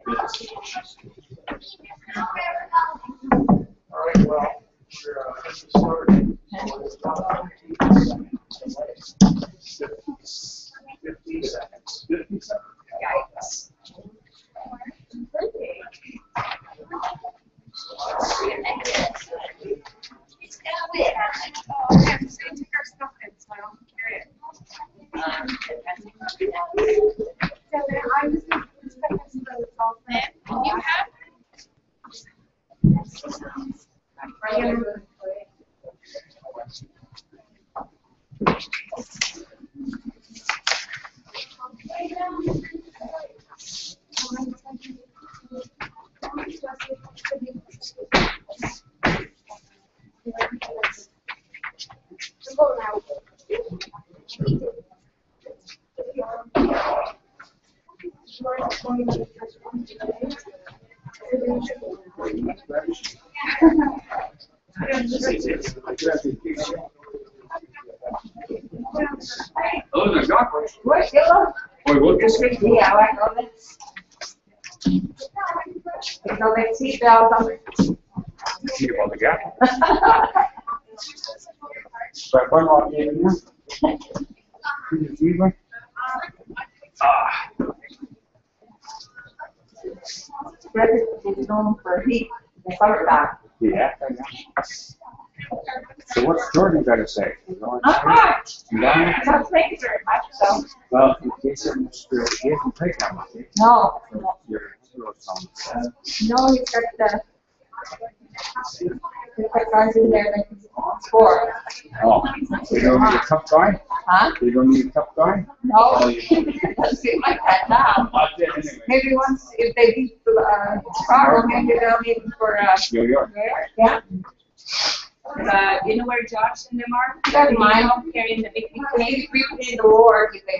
All right, well, we're starting. 50 seconds. 50 seconds. Yikes. It's got wet. Oh, yeah, just gonna take our stuff in, so I don't carry it. So I was expecting to all that. You have? Oh, the chocolate. What, yellow? Wait, what is it? Yeah, I know that. You know that seatbelt on it. See about the gap. But one more game here. Can you see me? President is known for heat and summertime. Yeah. So what's Jordan got to say? Not much. Yeah. Not thank you very much, so. Well, he said he hasn't played that much. No. Your hero song. No, he's got guys in there that can score. Oh, you don't need a tough guy? Huh? You don't need a tough guy? No, it doesn't seem like that now. Maybe once, if they beat Chicago, maybe they'll need him for, New York. yeah. You know where Josh and them are? That's mine. Carrying the big Maybe we would in the war if they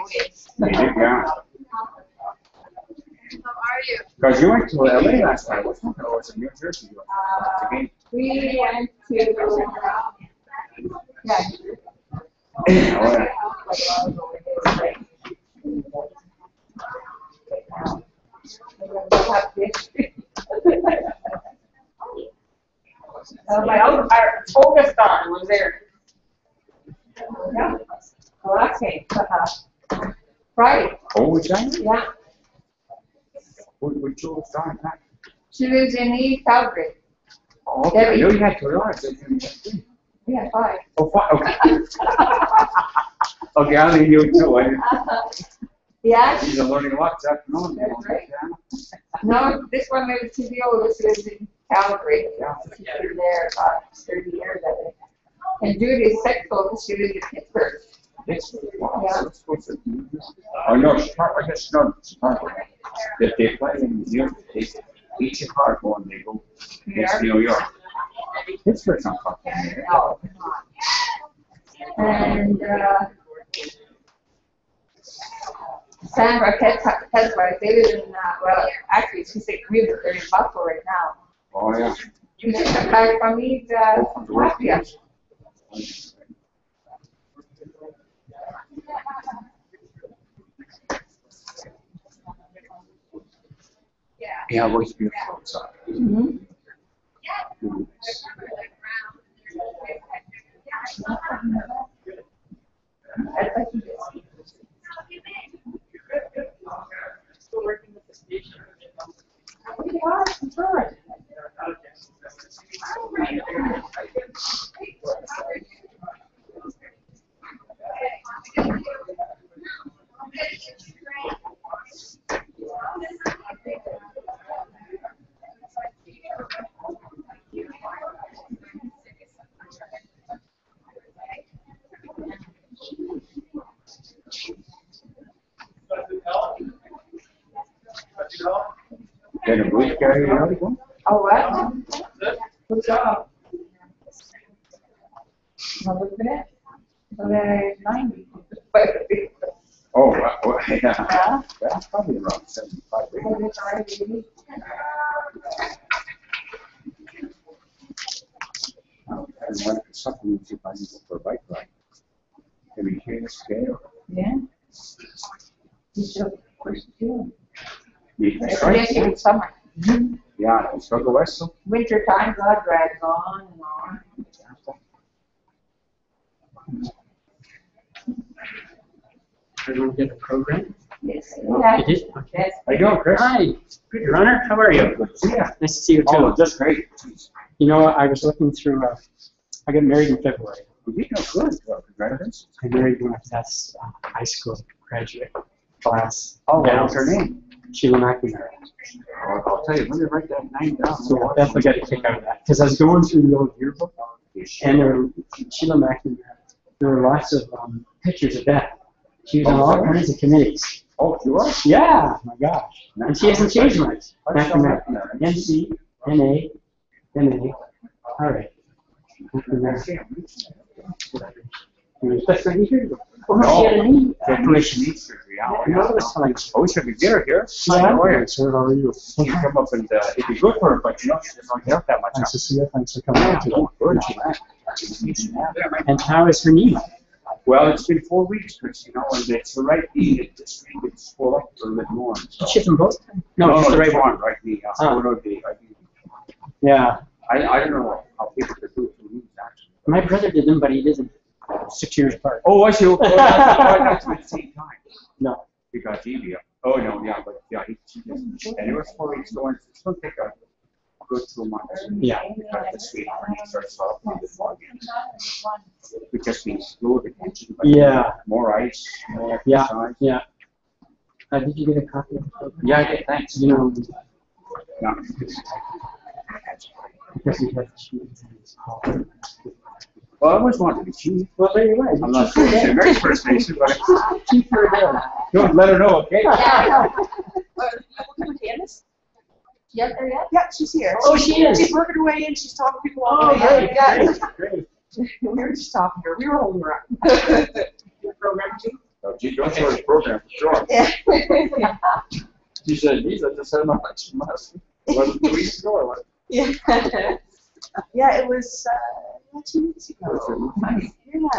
win. Yeah. How are you? Because you went to LA last night, wasn't it? Or was it New Jersey? We went to, yeah. My other, our focus on was there. Yeah. Well, that's it. Friday. Oh, was that? Yeah. We chose time. She lives in East Calgary. Oh, okay. I know you had Toyota. Yeah, 5. Oh, fine. Okay. Okay, I'll leave you too. Yeah. She's learning lots this afternoon. That's right. No, this one lives to the oldest lives in Calgary. Yeah. She's been there about 30 years, I think. And Judy's sexual, she lives in Pittsburgh. Wow, Yeah. so it's supposed to be this. Oh, no, Chicago, that's not Chicago. If they play in New York, they beat Chicago and they go against New York. Pittsburgh's not fucking there. No, and Sandra Ketzler, they live in, well, actually, she's a commuter. They're in Buffalo right now. Oh, yeah. You just come back from these, Latvia. Yeah, it was beautiful outside. Mm-hmm. Still working with the station. Then a blue carry another one? Oh, what? Good job. Now look at that. So they're 90. Oh, well, yeah. Yeah. That's probably around 75. So it's already- And when it's something you find for a bike ride. Can we change scale? Yeah. You should push the field. It's busy with summer. Yeah, it's from the west. Winter time, God drags on and on. Everyone get a program? Yes. You did? Okay. Yes. How you doing, Chris? Hi, good runner. How are you? Good to see ya. Nice to see you Oh, too. just great. You know, I was looking through. I got married in February. You know, good. Well, congratulations. I married one of that's high school graduate class. Oh, gals. what's her name? Sheila McNamara. I'll tell you, let me write that name down. So I definitely got a kick out of that because I was going through the old yearbook and there were Sheila McNamara. There were lots of pictures of Beth. She was on all kinds of committees. Oh, you are? Yeah, my gosh. And she hasn't changed much. Let's McNamara. go back. MC, NA, MA. All right. McNamara. That's right here. Oh, she had a knee. Commission needs surgery. You know what I was telling you? Oh, we should be there here. Yeah. Oh, yeah. Sir, how are you? She can come up and it'd be good for her, but you know, she doesn't get up that much. Nice to see you. Thanks for coming out today. Oh, good. And how is her knee? Well, it's been 4 weeks, Chris, you know, and it's the right knee. It just it's full up a little more. So. Did she have them both? No, just the right one. Right knee. Oh. Yeah. I don't know how people could do it to knees, actually. My brother did them, but he did them 6 years apart. Oh, I see. Oh, that's at the same time. No. Because Evie. Oh, no, yeah, but yeah, she just, and it was 4 weeks going, it's going to take a good 2 months. Yeah. Because this week, when it starts off, we just being slow to attention. But Yeah. more ice, more Yeah. exercise. Yeah. Did you get a copy of the program? Yeah, I did, thanks. You know, No. because he had cheese in his collar. Well, I always wanted to be cheap. Well, there you are. I'm not sure it's the very first station, but Cheap for a day. don't let her know, okay? Candace? Yep, there yet? Yeah, she's here. Oh, she is. She's working her way in. She's talking to people all Oh, the way. great, Yeah. great, great. We were just talking to her. We were holding her up. Your program, too? Oh, gee, don't show the program, for sure. Yeah. She said, geez, I just had my lunch. Was it 2 weeks ago or what? Yeah. Yeah, it was 2 weeks ago. Yeah.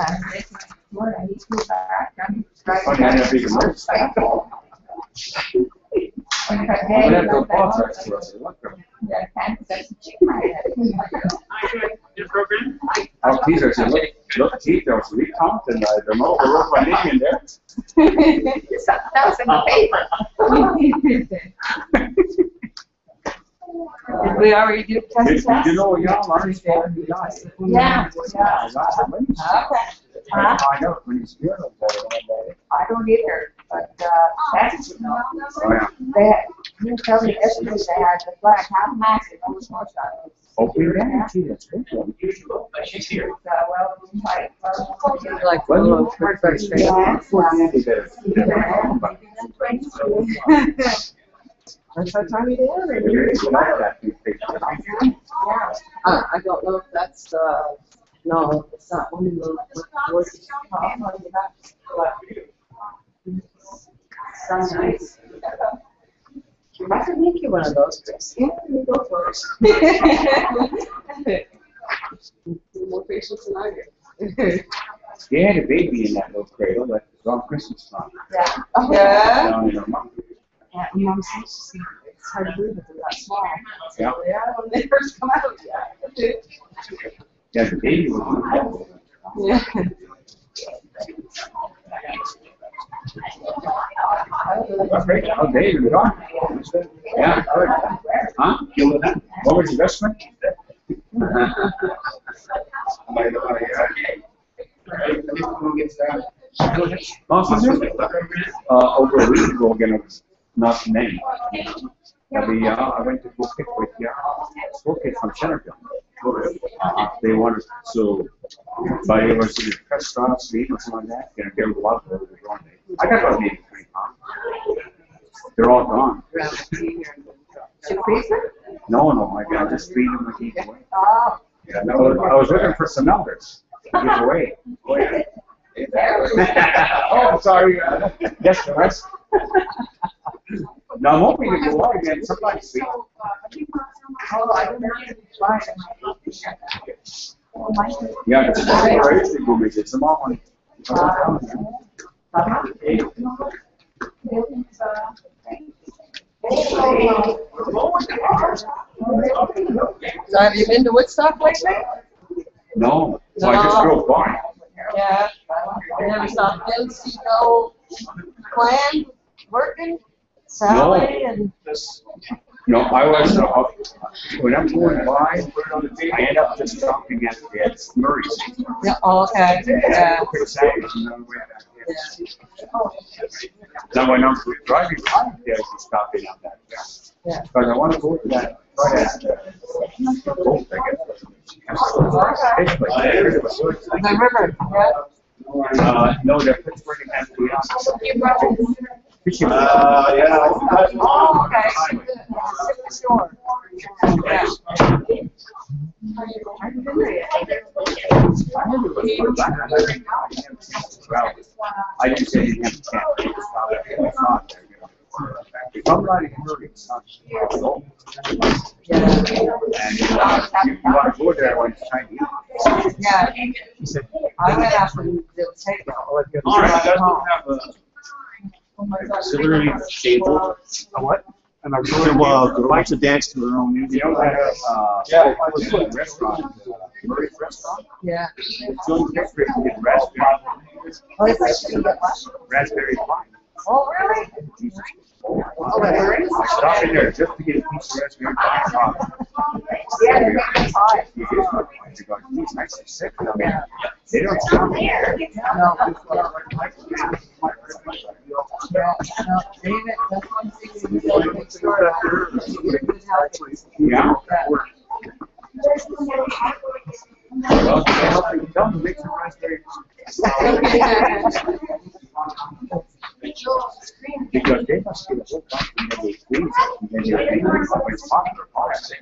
Lord, I need to go back. I'm Oh, yeah, I never even noticed. I had no thoughts, actually. I said, look, Your program? oh, Keith, I said, look, Keith, there was a recount, and I don't know, I wrote my name in there. That was in the paper. Did we already do test test? You know, y'all already started to die. Yeah. Okay. Huh? I know, when he's here, I don't either, but, test, oh, yeah. they had, you tell me yesterday they had the flag, how massive, those horse are. Okay, yeah, gee, that's great. She's here. Well, like, Like, Well, That's our time of day. I don't know if that's, no, it's not one of the words. Sounds nice. I could make you one of those, Chris. Yeah, you go first. More patience than I do. They had a baby in that little cradle that was on Christmas time. Yeah. Down in her mouth. Yeah, Mom says it's hard to believe that they're that small. Yeah. Yeah, when they first come out, yeah. Yeah, the baby was on the mouth. Yeah. That's great. Oh, David, you're on. Yeah, good. Huh? What was your best friend? Over a week ago, again, it was not many. I went to go pick with school kids from Centerville. They wanted to, but it was either press off, sleep, or something like that. Get a lot of those one day. I got about maybe 20 pounds. They're all gone. No, I just feed them and eat away. oh, Yeah, no, I was looking for some numbers to give away. Oh, I'm sorry. Yes, the rest. Now, I'm hoping to go out again sometime soon. oh, I don't know. Yeah, it's a good message. It's a small one. So have you been to Woodstock lately? No, well, I just No. drove by. Yeah. I never saw NCO clan working, Sally and. No, I was, when I'm going by, I end up just stopping at Murray's. Yeah, oh, okay, yeah. Quick sandwich and then way back there. Then when I'm driving by there, I stop in on that. Yeah. Because I want to go to that, boat, I guess. The river, yeah. No, they're Pittsburgh and fishing. Yeah. Oh, okay. Shore. Yeah. I didn't say you have to camp. If I'm riding hurry, it's not. Yeah. And you want to go there when it's Chinese. Yeah. I went out and did takeout. All right, guys, we'll have a auxiliary table. A what? And our girls to dance to their own music. You know that, Yeah. restaurant, Murray's restaurant? Yeah. So in Pittsburgh, you get raspberry, Oh, it's like you get what? raspberry pie. Oh, really? Oh, there is. I stopped in there just to get a piece of raspberry pie. Yeah, they make it hot. It is good. They go, "Geez, nice and sick." I mean, they don't stop here. No. Yeah, no, David, that's one thing we gotta make sure of. Good health. Yeah. Yeah. Well, tell them to make some raspberry pie. Because they must get a whole bunch and then they squeeze it and then they make it it's popular products.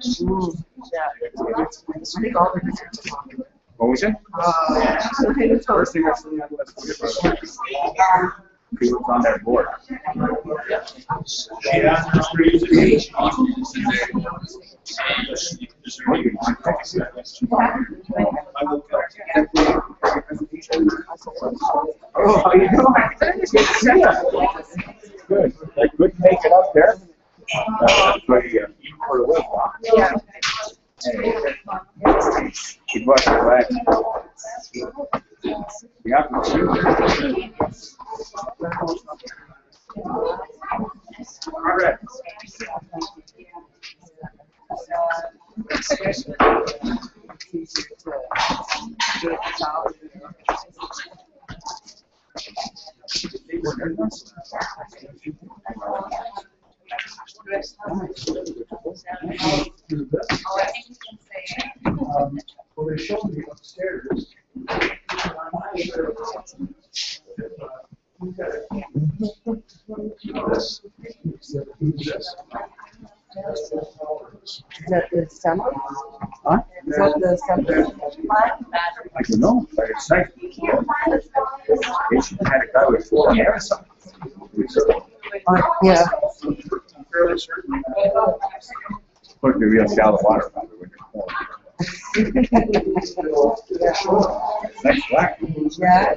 What was it? First thing I saw on the list was he was on that board. Oh, how you doing? Good. I couldn't make it up there. But even for the week, huh? Yeah. It was glad. Yeah, it's you. All right. Well, they showed me upstairs. Is that the assembly? Huh? Is that the assembly line? I don't know, but it's nice. They should have had a guy with 4 years. Yeah. Fairly certain. Put the real shallow water probably with your Nice black. Yeah.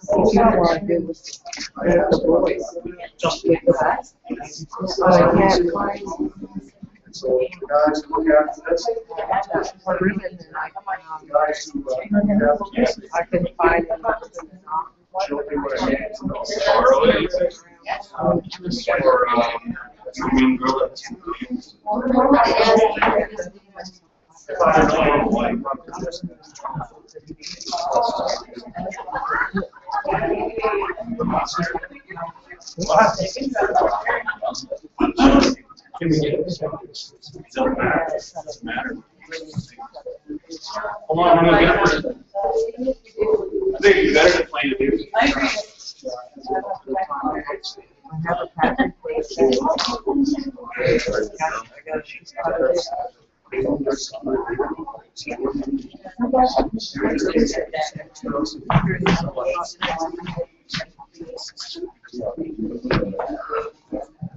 What you don't want to do is with the boys, just with the best. So I can't find So, guys, look after this. a ribbon and Guys who, I can find it. show me what I need. Can we get this? Doesn't matter. Hold on, I'm gonna get it. I think it's better to play the music. I agree. I have a packet for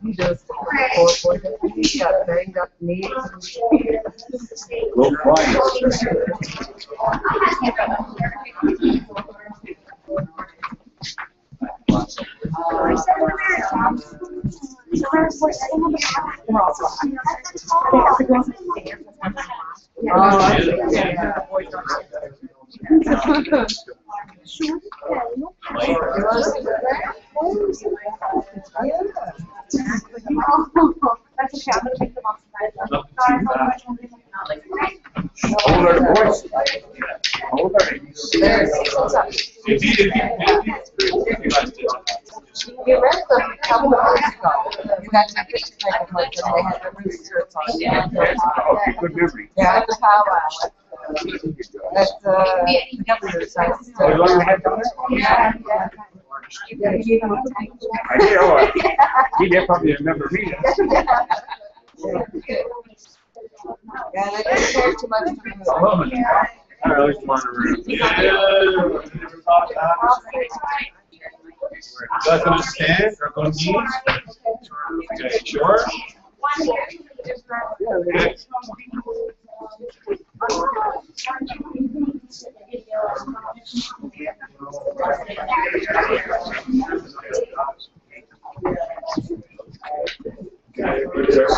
He does. He got banged up knees. Low flying. Hold our voice. Hold our. We read them a couple of years ago. You got to get to take a look, and they had the blue shirts on. Okay, good memory. Yeah, at the powwow. At the governor's house. Oh, you want to head down there? Yeah, yeah. I did, oh, he did probably remember me. Yeah, they didn't care too much for you. I always wanted to. You guys gonna stand or go knees? Okay, sure.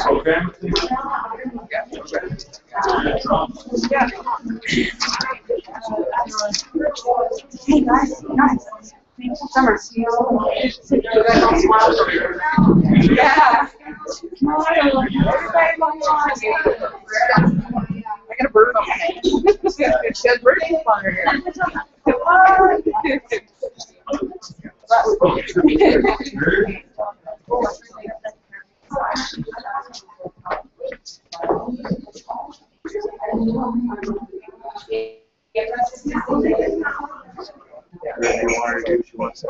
Okay. Okay. Hey guys, Summer. Yeah. I got a bird on my head. There's birds on her hair. She wants to.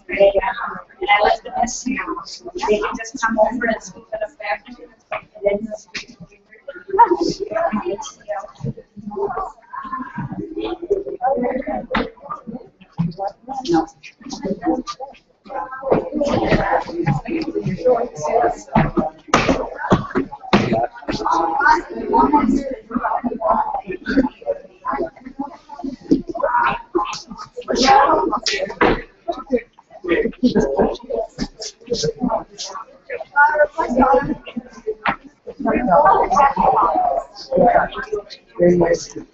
And I let them know. They can just come over and scoop it up back. And then No. Very nice. And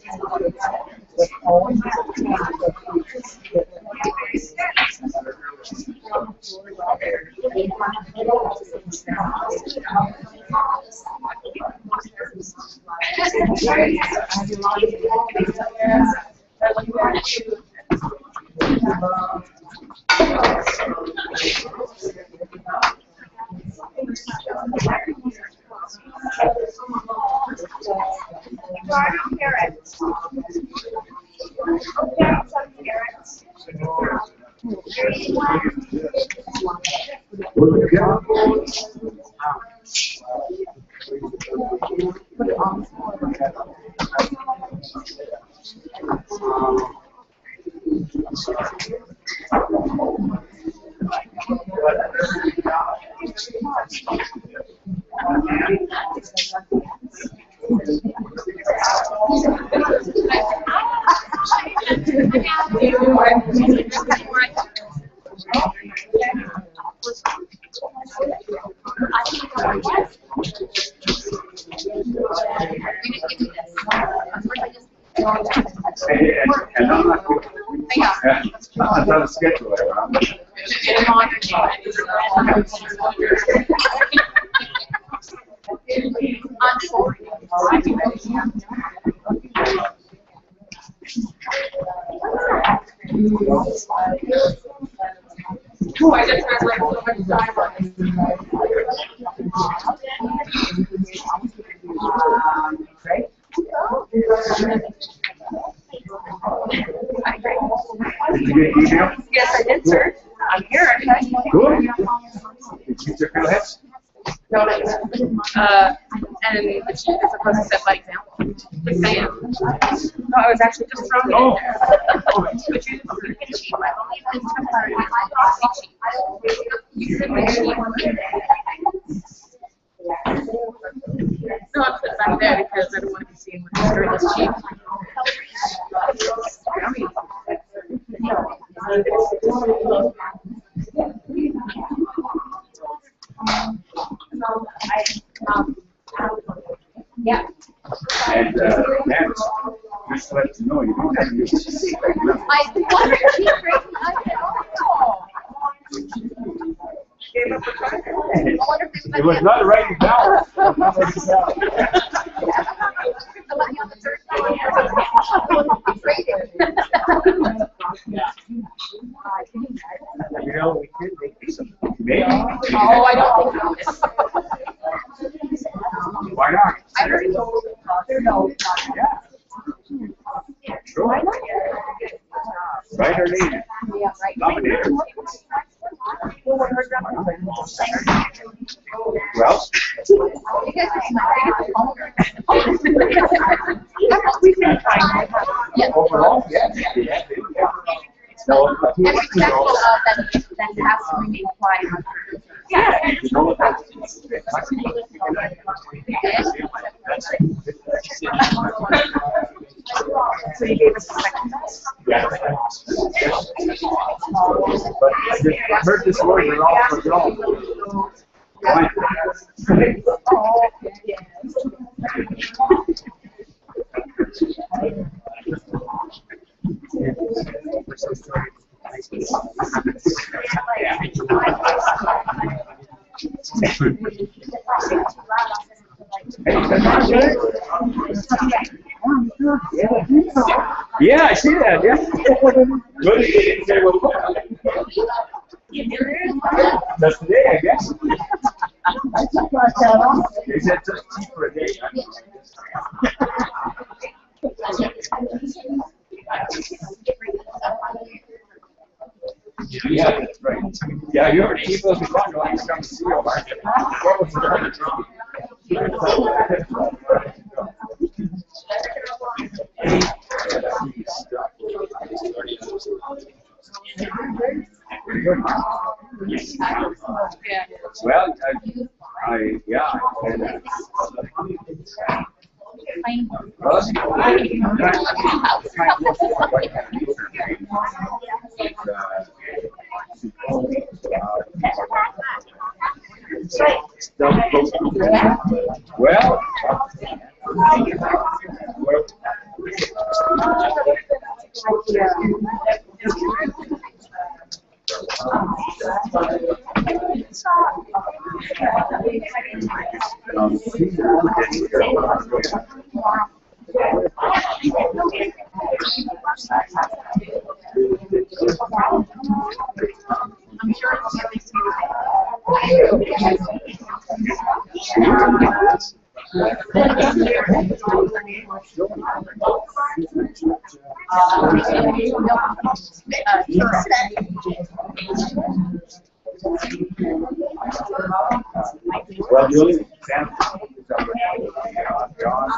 I'm not. I'm not a scheduler. I just read like so much time on it. Did you get email? Yes, I did, sir. I'm here. Okay. Good. Did you check your heads? And the chief is supposed to set by example. Just saying. No, I was actually just throwing it in there. But you can cheat. You said my cheat. No, I'm putting it back there because I don't want to be seen with this girl's cheek. Yeah. And, parents, just to let you know, you don't have to use it. I wonder if she's breaking my head. Oh. I wonder if It was not a writing down. You know, we could make this. Maybe. Oh, I don't think so. Why not? I already told them. Yeah. Sure. Right or leave it. Yeah, right. Nominator. Who else? You guys are my Yeah. Overall, yeah. So, And respectful of that has to remain quiet. Yeah. you know what that So you gave us a second. Yeah. But I heard this word, you're all for wrong. Yeah, I see that, yeah. Good, you didn't say what. That's today, I guess. They said just cheap for a day. Yeah, that's right. Yeah, you already gave us a fun one. Come see you, Mark. What was the other drum? Well, yeah, well, I'm sure it's at least well, the only example is John.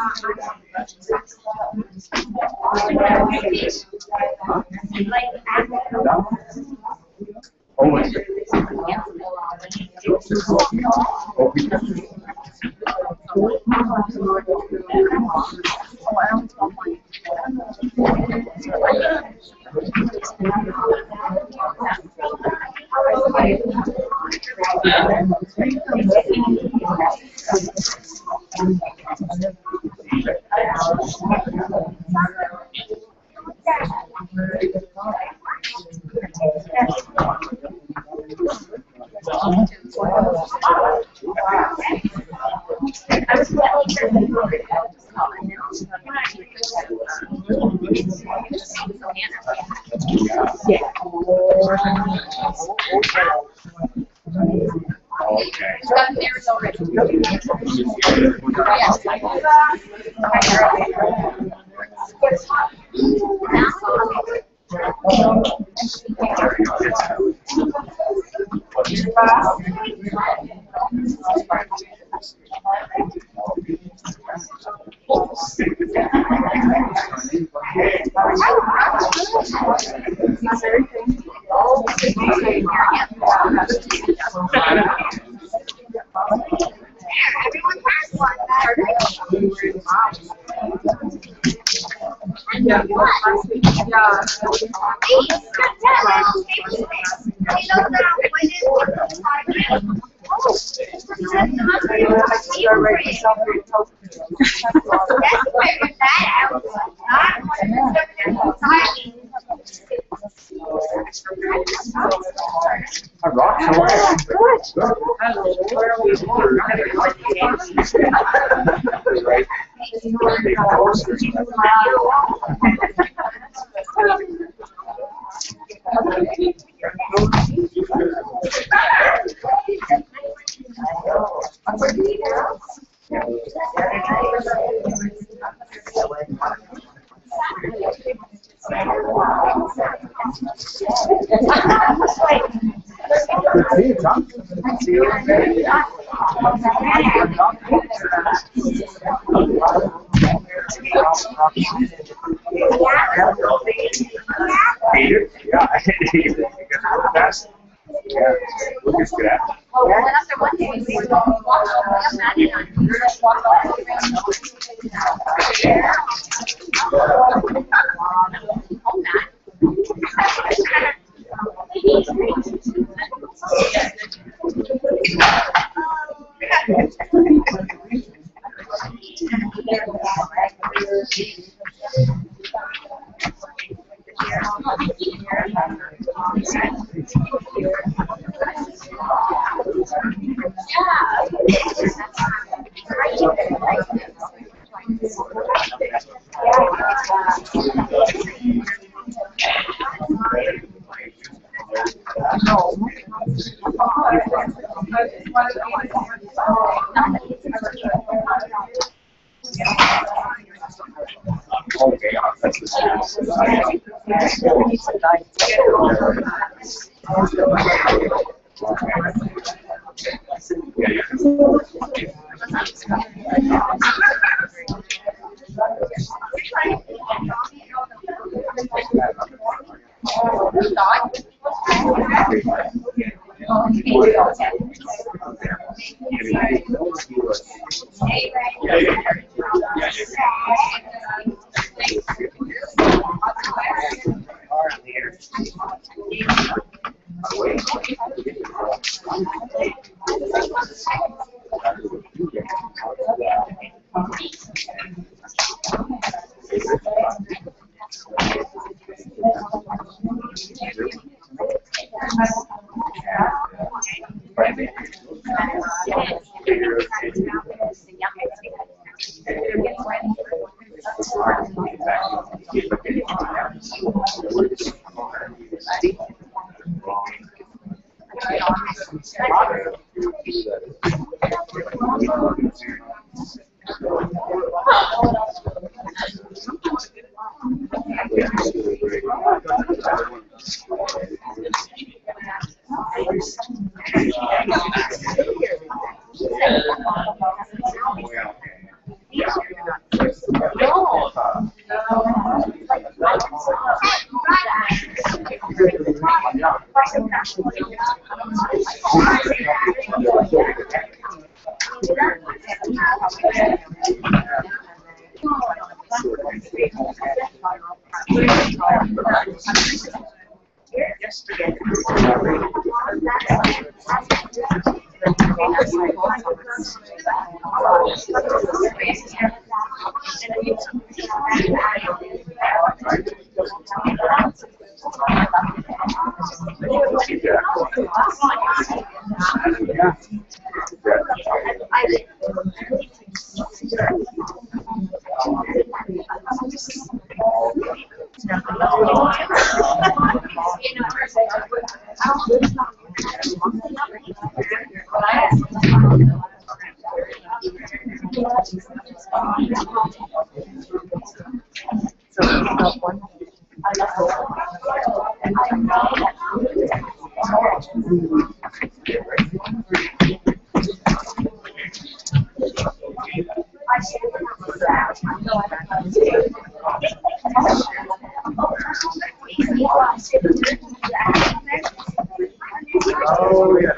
Oh, yeah.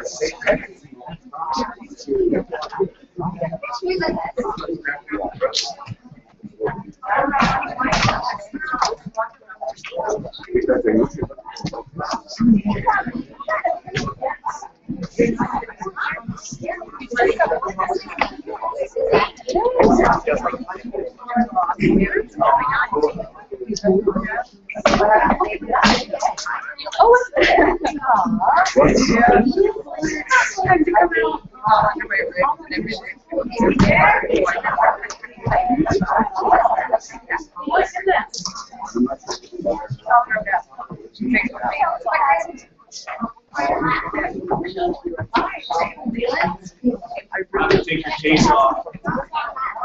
Take your case off.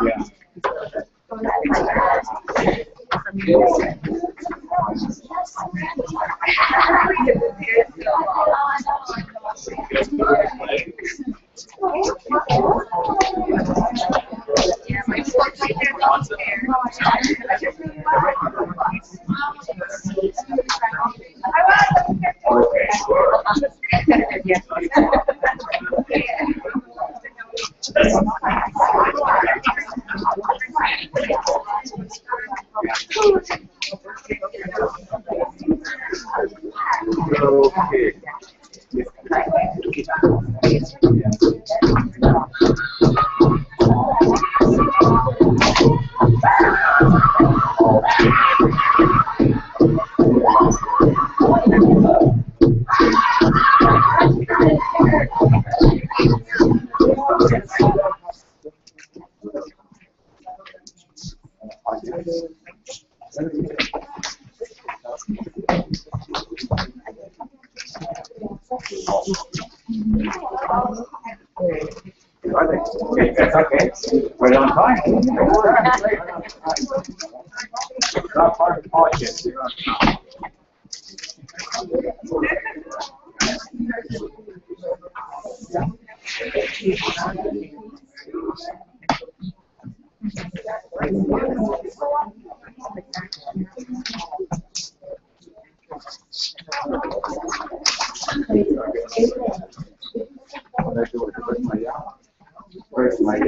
Yeah. Okay. That's okay. Right on time. It's not part of the podcast. You're on time. Where's my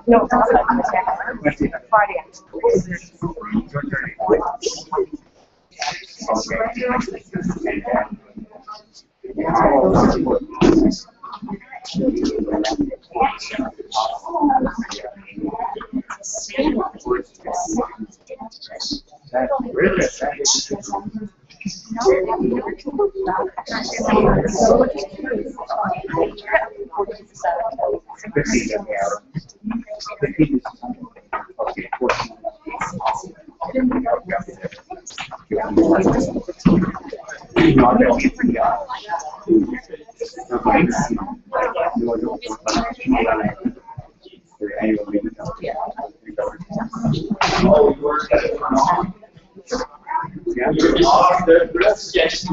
No, Friday. Oh, you were. Yeah. Yes.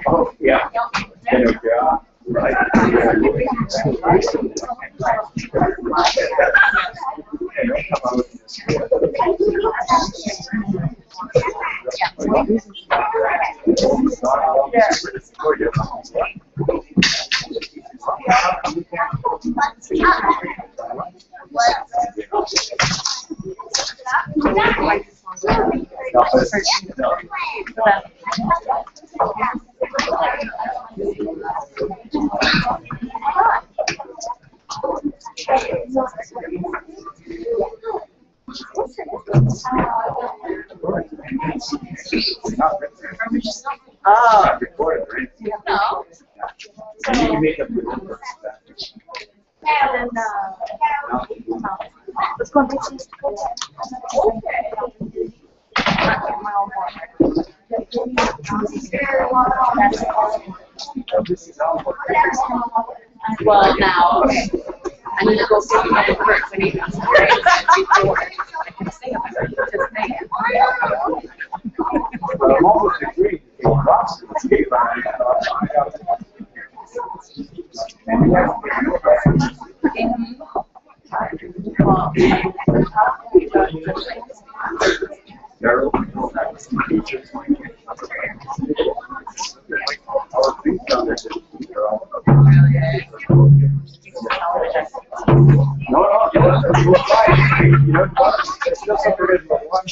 Oh, yeah. Yeah. Right. Oh. Recorded, right? No. And you can make up your own words. And, let's go and get some. Well, now, I need to go see my first. I need to before I can sing it. Just sing it. But I'm almost agreeing to take drops in the skate line. Daryl, teachers, our things down there, they're all. No, you'll try. You know what? It's still something that you want.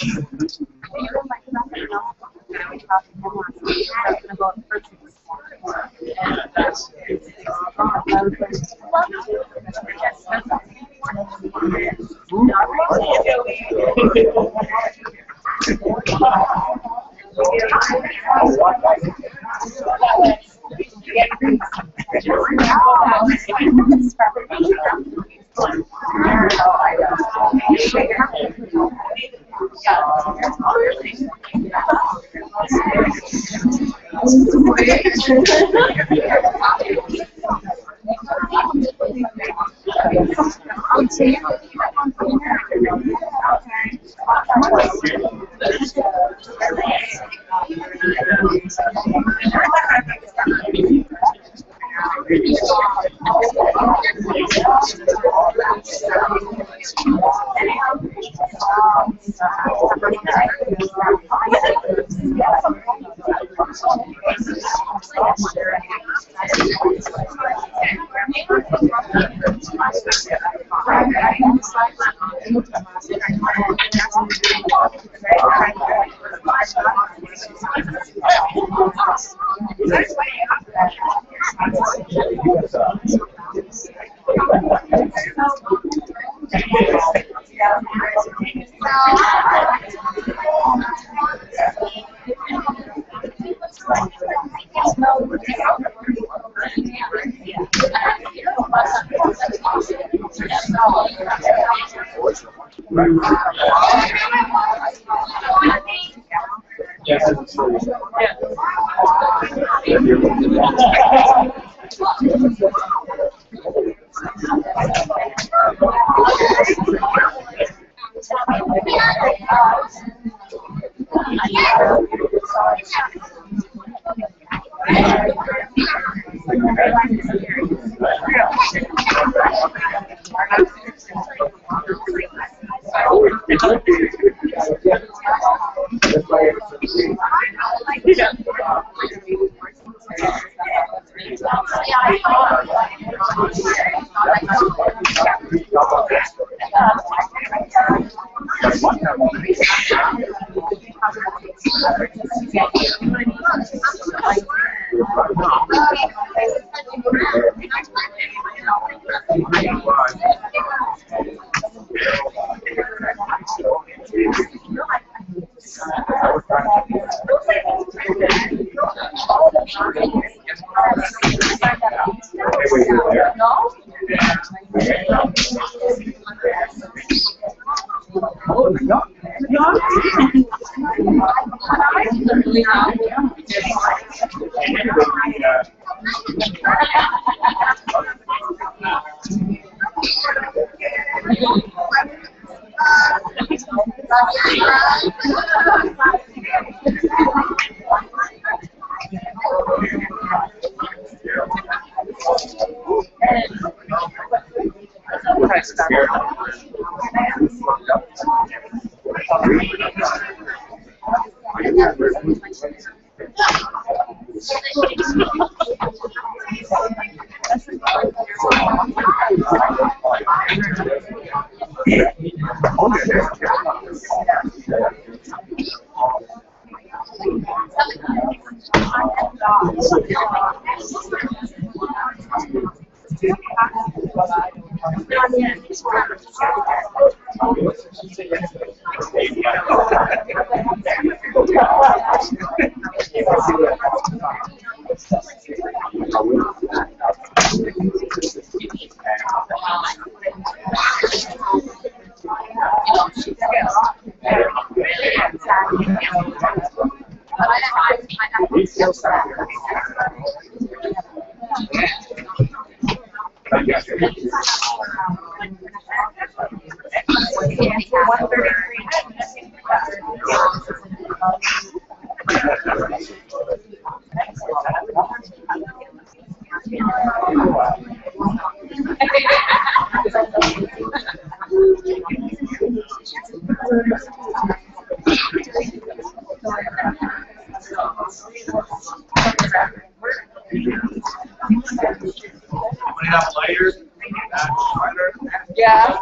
Yeah.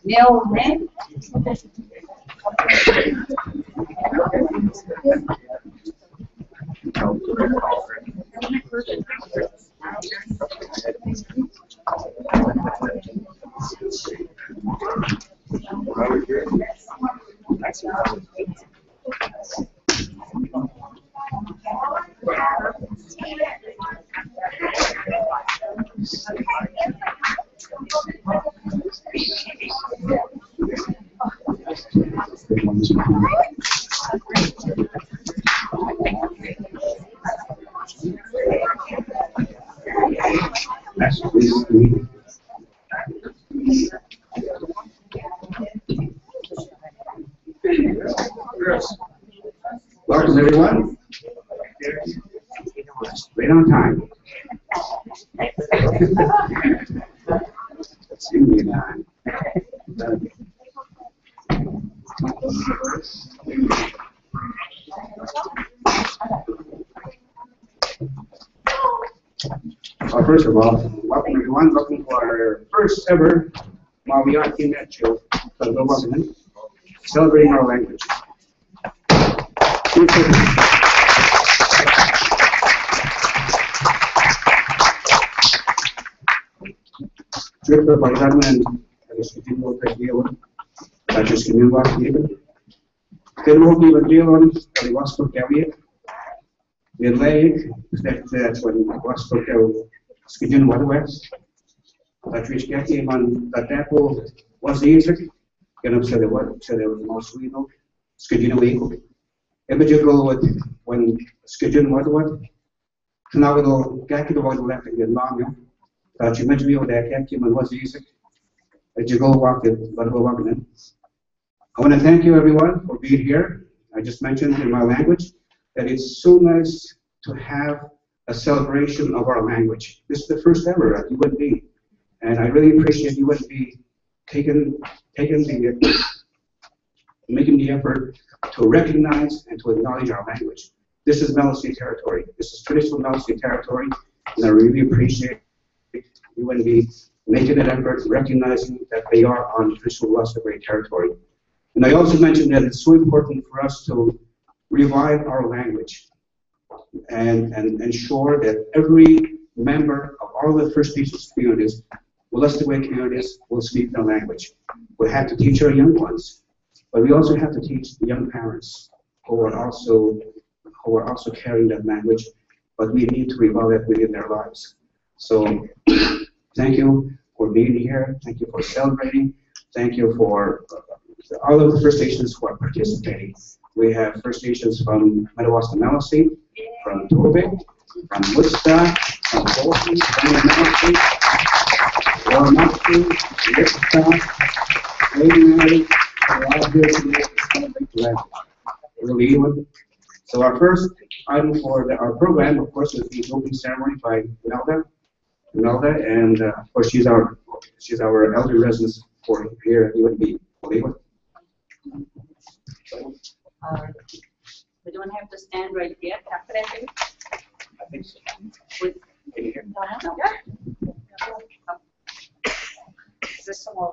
Neil, man. Welcome, everyone. Right on time. Well, first of all, welcome everyone. Welcome to our first ever Mawiat Internet show, celebrating our language. Cierto parlament discutindo tegion, la discutindo aquilo. Temos que evangelon, ele was for Kelly. The lake, that's when it was for Kelly. Discutindo what west. That which came on that apple was easy. Can I say the word? So there was most we know. Discutindo equal. Evangelon with when discutindo what. Now we'll get to the one left and get long. That you mentioned me with that came on was easy. That you go walk it, but go walking in. I want to thank you everyone for being here. I just mentioned in my language that it's so nice to have a celebration of our language. This is the first ever at UNB, and I really appreciate UNB making the effort to recognize and to acknowledge our language. This is Maliseet territory. This is traditional Maliseet territory, and I really appreciate UNB making an effort, recognizing that they are on traditional Wesleyan territory. And I also mentioned that it's so important for us to revive our language. and ensure that every member of all the First Nations communities, Wolastoqey communities, will speak their language. We have to teach our young ones, but we also have to teach the young parents who are also carrying that language, but we need to evolve it within their lives. So thank you for being here. Thank you for celebrating. Thank you for all of the First Nations who are participating. We have First Nations from Madawaska-Maliseet, from Torbay, from Woodstock, from Bolton, from Maliseet, Waramaki, Wichita, Lady Mary, we're all here today to celebrate the language. Really good. So our first item for our program, of course, is the opening ceremony by Imelda, and of course she's our elder resident for here at UNB. We don't have to stand right yet. I think so. With, Can you hear me? no. This one,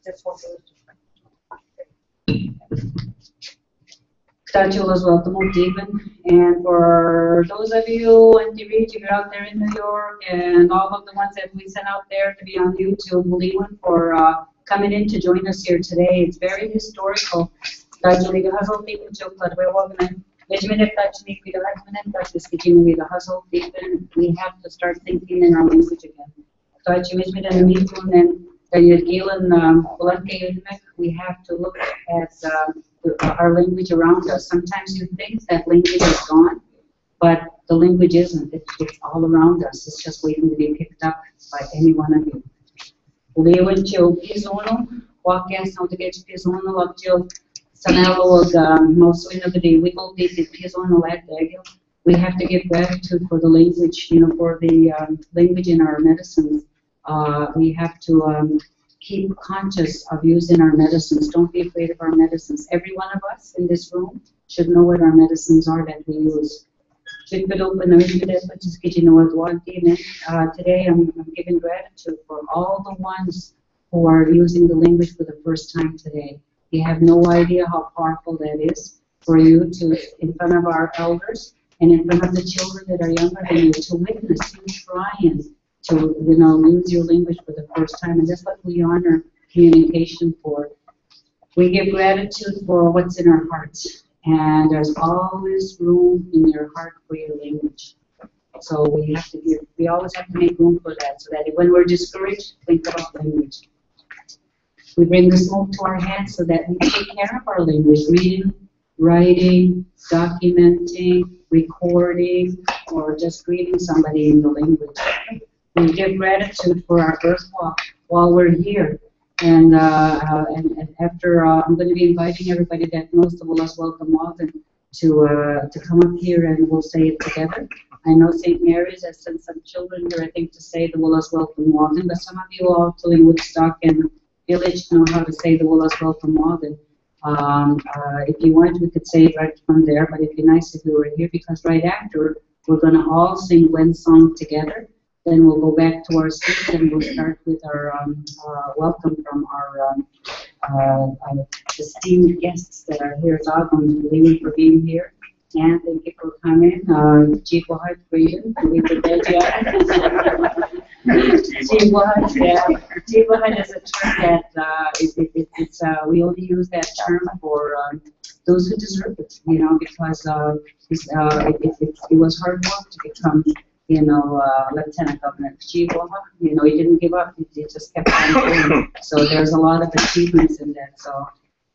this one. Jules, welcome, David. And for those of you on TV, if you're out there in New York, and all of the ones that we sent out there to be on YouTube, Leewan, for coming in to join us here today. It's very historical. Julie, the hustle people joke that we're walking. We have to start thinking in our language again. We have to look at our language around us. Sometimes you think that language is gone, but the language isn't. It's all around us. It's just waiting to be picked up by any one of you. We have to give gratitude for the language, for the language in our medicines. We have to keep conscious of using our medicines. Don't be afraid of our medicines. Every one of us in this room should know what our medicines are that we use. Today I'm giving gratitude for all the ones who are using the language for the first time today. You have no idea how powerful that is for you to, in front of our elders and in front of the children that are younger than you, to witness you trying to, use your language for the first time. And that's what we honor communication for. We give gratitude for what's in our hearts. And there's always room in your heart for your language. So we always have to make room for that, so that when we're discouraged, think about language. We bring the smoke to our hands so that we take care of our language, reading, writing, documenting, recording, or just greeting somebody in the language. We give gratitude for our birth walk while we're here. And after, I'm going to be inviting everybody that knows the Willis Welcome Walden to come up here and we'll say it together. I know St. Mary's has sent some children here, I think, to say the Willis Welcome Walden, but some of you also in Woodstock and Village know how to say the Willis Welcome Walden. If you want, we could say it right from there, but it'd be nice if we were here, because right after, we're going to all sing one song together. Then we'll go back to our seats and we'll start with our welcome from our esteemed guests that are here. Thank you for being here. And thank you for coming. Chief Wahad Freedom, Chief Wahad, yeah. Chief Wahad is a term that we only use that term for those who deserve it, because it was hard work to become Lieutenant Governor. Chief Wahad, he didn't give up. He just kept on going. So there's a lot of achievements in that.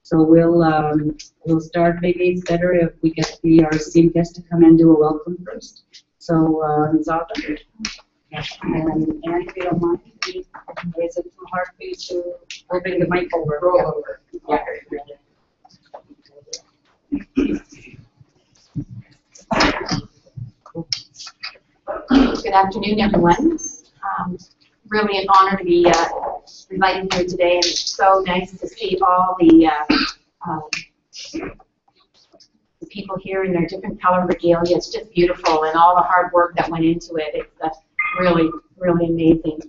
So we'll start. Maybe it's better if we get our esteemed guest to come and do a welcome first. So Zalda, yeah. And if you don't mind, is it too hard for you to open the mic over? Roll over. Yeah. Good afternoon, everyone. Really an honor to be invited here today, and it's so nice to see all the people here in their different color regalia. It's just beautiful, and all the hard work that went into it. It's really, really amazing.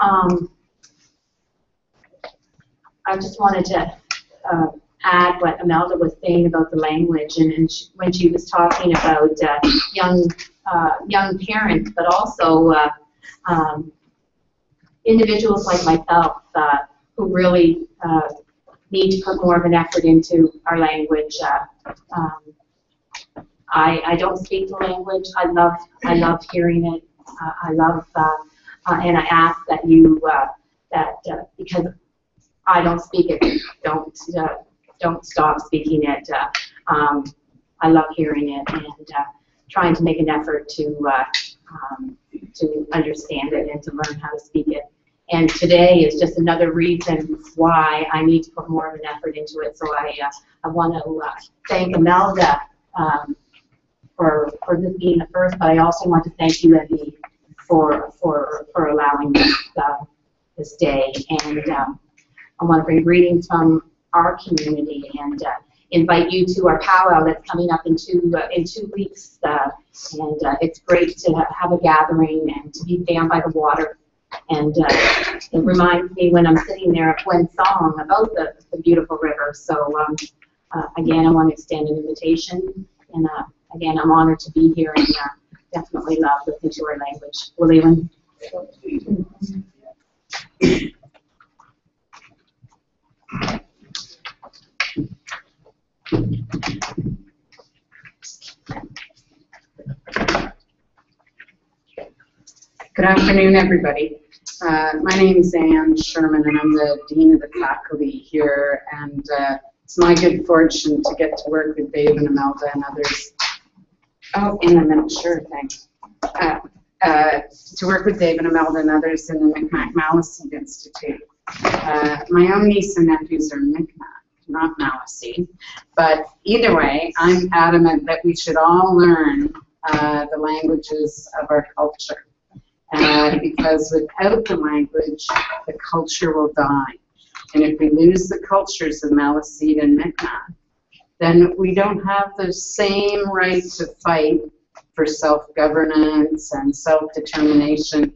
I just wanted to add what Imelda was saying about the language, and when she was talking about young parents, but also individuals like myself who really need to put more of an effort into our language. I don't speak the language. I love hearing it. And I ask that you because I don't speak it, don't stop speaking it. I love hearing it and trying to make an effort to understand it and to learn how to speak it. And today is just another reason why I need to put more of an effort into it. So I want to thank Imelda for this being the first, but I also want to thank you, Evie, for allowing this day. And I want to bring greetings from our community and invite you to our powwow that's coming up in 2 weeks. And it's great to have a gathering and to be down by the water. And it reminds me when I'm sitting there of Gwen's song about the beautiful river. So again, I want to extend an invitation. And again, I'm honored to be here and definitely love listening to our language. William. Good afternoon, everybody. My name is Anne Sherman, and I'm the Dean of the Faculty here, and it's my good fortune to get to work with Dave and Imelda and others. Oh, in a minute, sure, thanks. To work with Dave and Imelda and others in the Micmac Maliseet Institute. My own niece and nephews are Micmac, not Maliseet, but either way, I'm adamant that we should all learn the languages of our culture. Because without the language, the culture will die. And if we lose the cultures of Maliseet and Micmac, then we don't have the same right to fight for self-governance and self-determination,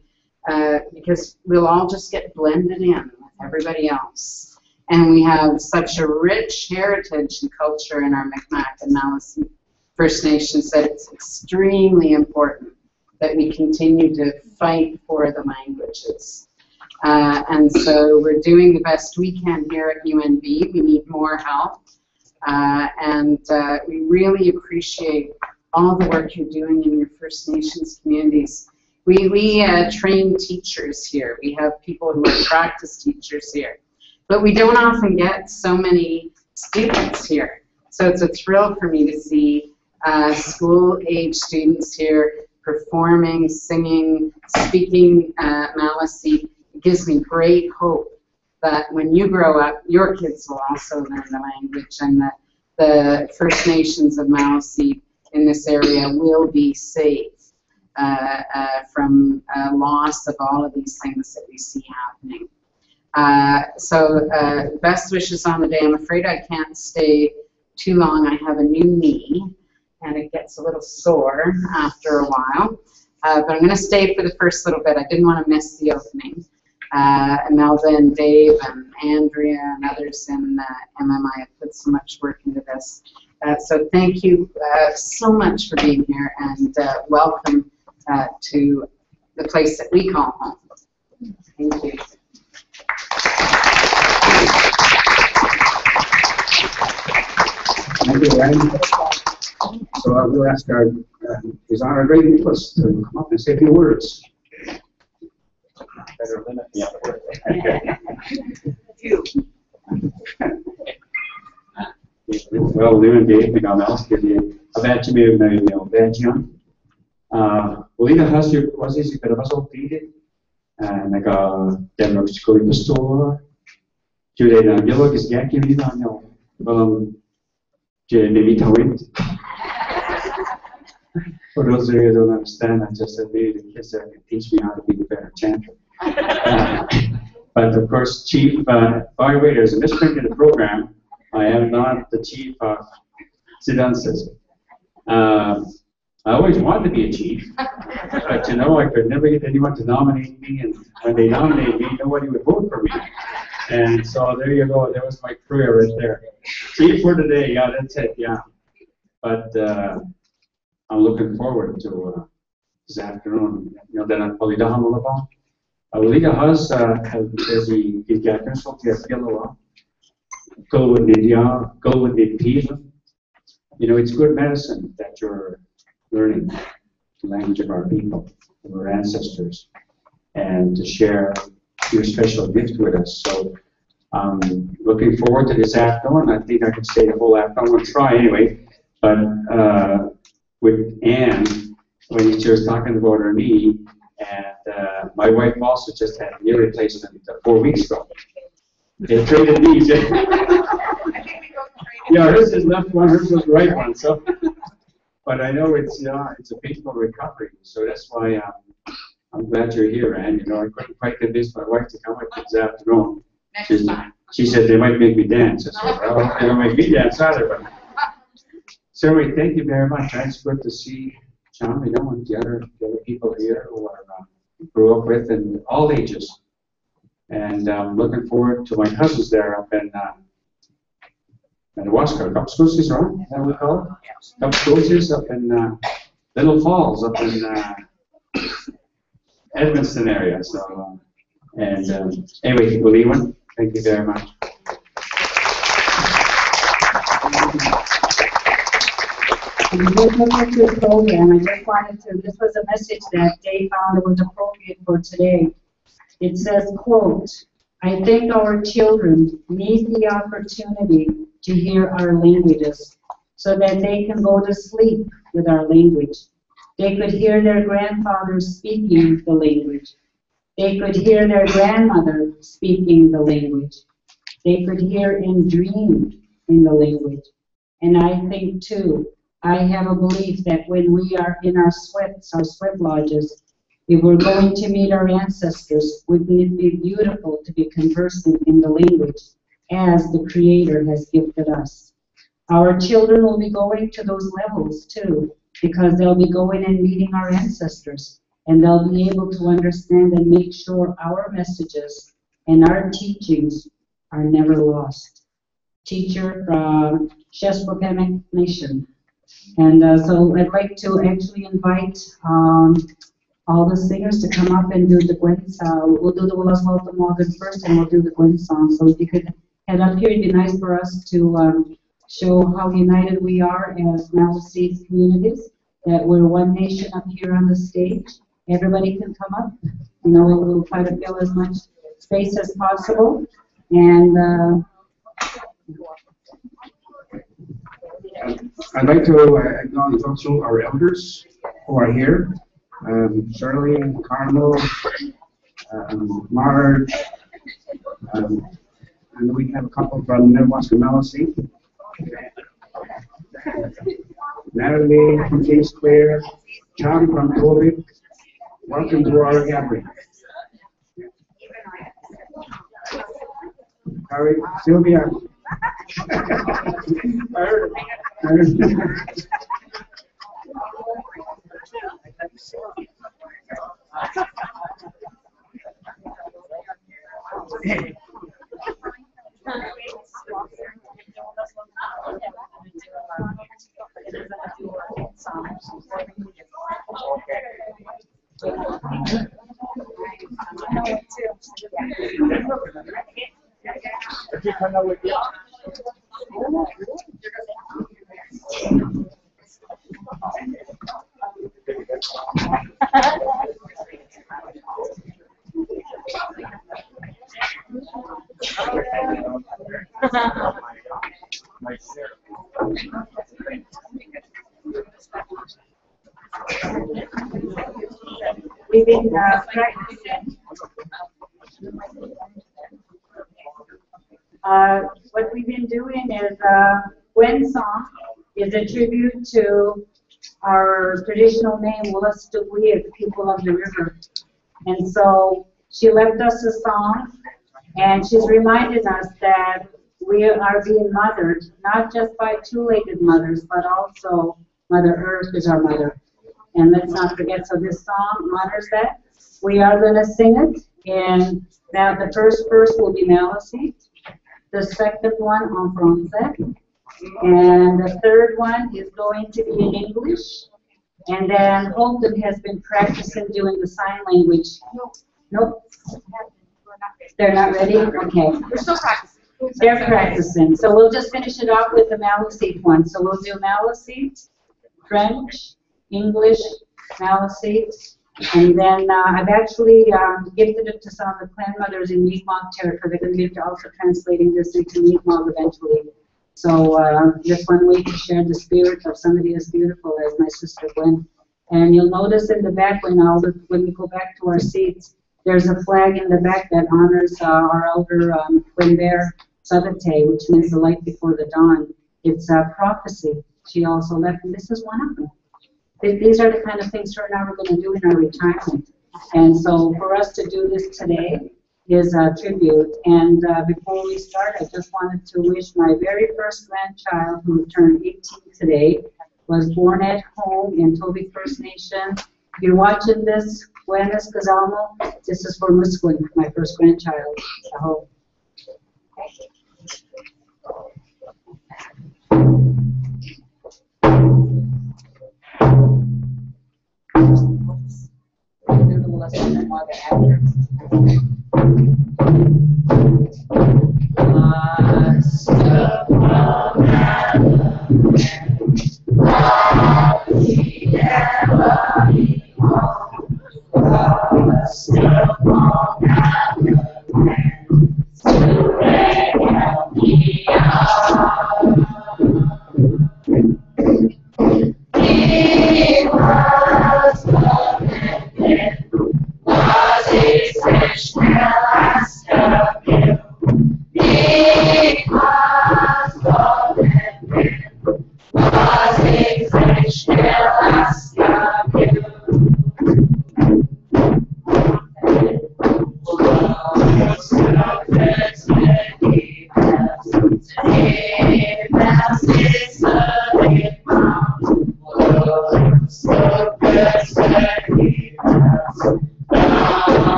because we'll all just get blended in with everybody else. And we have such a rich heritage and culture in our Micmac and Maliseet First Nations that it's extremely important that we continue to fight for the languages. And so we're doing the best we can here at UNB. We need more help. And we really appreciate all the work you're doing in your First Nations communities. We train teachers here. We have people who are practice teachers here. But we don't often get so many students here. So it's a thrill for me to see school-age students here performing, singing, speaking Maliseet. It gives me great hope that when you grow up, your kids will also learn the language, and that the First Nations of Maliseet in this area will be safe from loss of all of these things that we see happening. So best wishes on the day. I'm afraid I can't stay too long. I have a new knee, and it gets a little sore after a while. But I'm going to stay for the first little bit. I didn't want to miss the opening. Imelda and Dave and Andrea and others in MMI have put so much work into this. So thank you so much for being here, and welcome to the place that we call home. Thank you. Thank you, Ryan. So I will ask our His Honor Ray Nicholas to come up and say a few words. Better limit. Yeah. Well, Liam Dave, the Gamal, a batch of Belgium. Olina has your was is it was all treated, and I got them of school in the store. Today, the yellow is getting me on maybe wind. For those of you who don't understand, I just said maybe the kids that can teach me how to be a better chanter. But of course, Chief, by the way, there's a misprint in the program. I am not the chief of Sidansis. I always wanted to be a chief, but you know, I could never get anyone to nominate me, and when they nominated me, nobody would vote for me. And so there you go. There was my prayer right there. See for today. Yeah, that's it. Yeah. But I'm looking forward to this afternoon. You know, then I'll Hamulaba. Liga has as we get so go with the people. You know, it's good medicine that you're learning the language of our people, of our ancestors, and to share your special gift with us. So looking forward to this afternoon. I think I can stay the whole afternoon. I'm going to try anyway. But with Anne, when she was talking about her knee, and my wife also just had a knee replacement 4 weeks ago. They traded knees. Yeah, hers is left one, hers was right one. So, but I know it's a painful recovery. So that's why I'm glad you're here, Anne. You know, I couldn't quite convince my wife to come with me this afternoon. She said they might make me dance. I said, well, they don't make me dance either. But so thank you very much. It's good to see John, you know, and the other people here who are grew up with in all ages. And looking forward to my cousins there up in Madawaska, Kapscosis, right? Is that what we call it? Kapscosis up in Little Falls, up in Edmonton area. So, anyway, Leewan, thank you very much. This program, I just wanted to, this was a message that Dave found that was appropriate for today. It says, quote, I think our children need the opportunity to hear our languages so that they can go to sleep with our language. They could hear their grandfathers speaking the language. They could hear their grandmother speaking the language. They could hear and dream in the language. And I think, too, I have a belief that when we are in our sweat lodges, if we're going to meet our ancestors, wouldn't it be beautiful to be conversing in the language as the Creator has gifted us? Our children will be going to those levels too, because they'll be going and meeting our ancestors, and they'll be able to understand and make sure our messages and our teachings are never lost. Teacher from Shespequa Nation. And so I'd like to actually invite all the singers to come up and do the Gwen song. We'll do the Willis Walton Morgan first, and we'll do the Gwen song. So if you could head up here, it'd be nice for us to show how united we are as Maliseet communities, that we're one nation up here on the stage. Everybody can come up. You know, we'll try to fill as much space as possible. And I'd like to acknowledge also our elders who are here. Shirley, Carmel, Marge, and we have a couple from Madawaska Maliseet. Natalie from King Square, John from Tobic. Welcome to our gathering. Harry, Sylvia. we've been practicing. What we've been doing is Gwen song is a tribute to our traditional name, Wolastoqiyik, the people of the river. And so she left us a song, and she's reminding us that we are being mothered, not just by two-legged mothers, but also Mother Earth is our mother. And let's not forget, so this song honors that. We are going to sing it And now the first verse will be Maliseet, the second one en français, and the third one is going to be in English. And then Holden has been practicing doing the sign language. Nope. They're not ready? Okay. We're still practicing. They're practicing. So we'll just finish it off with the Maliseet one. So we'll do Maliseet, French, English, Maliseet, and then I've actually gifted it to some of the clan mothers in Mi'kmaq territory. They're going to be also translating this into Mi'kmaq eventually. So just one way to share the spirit of somebody as beautiful as my sister Gwen. And you'll notice in the back when we go back to our seats, there's a flag in the back that honors our elder Gwen Bear Savate, which means the light before the dawn. It's a prophecy. She also left, and this is one of them. These are the kind of things her and I are going to do in our retirement. And so for us to do this today is a tribute. And before we start, I just wanted to wish my very first grandchild, who turned 18 today, was born at home in Toby First Nation. If you're watching this, Buenas Gazalmo, this is for Musquin, my first grandchild. I hope.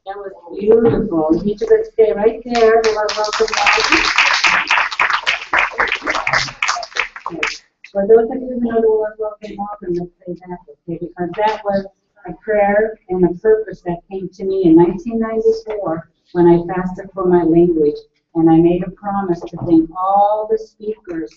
That was beautiful. You two could stay right there. We want to welcome you. For those of you who know the word welcome, let's say that, okay, because that was a prayer and a purpose that came to me in 1994 when I fasted for my language, and I made a promise to thank all the speakers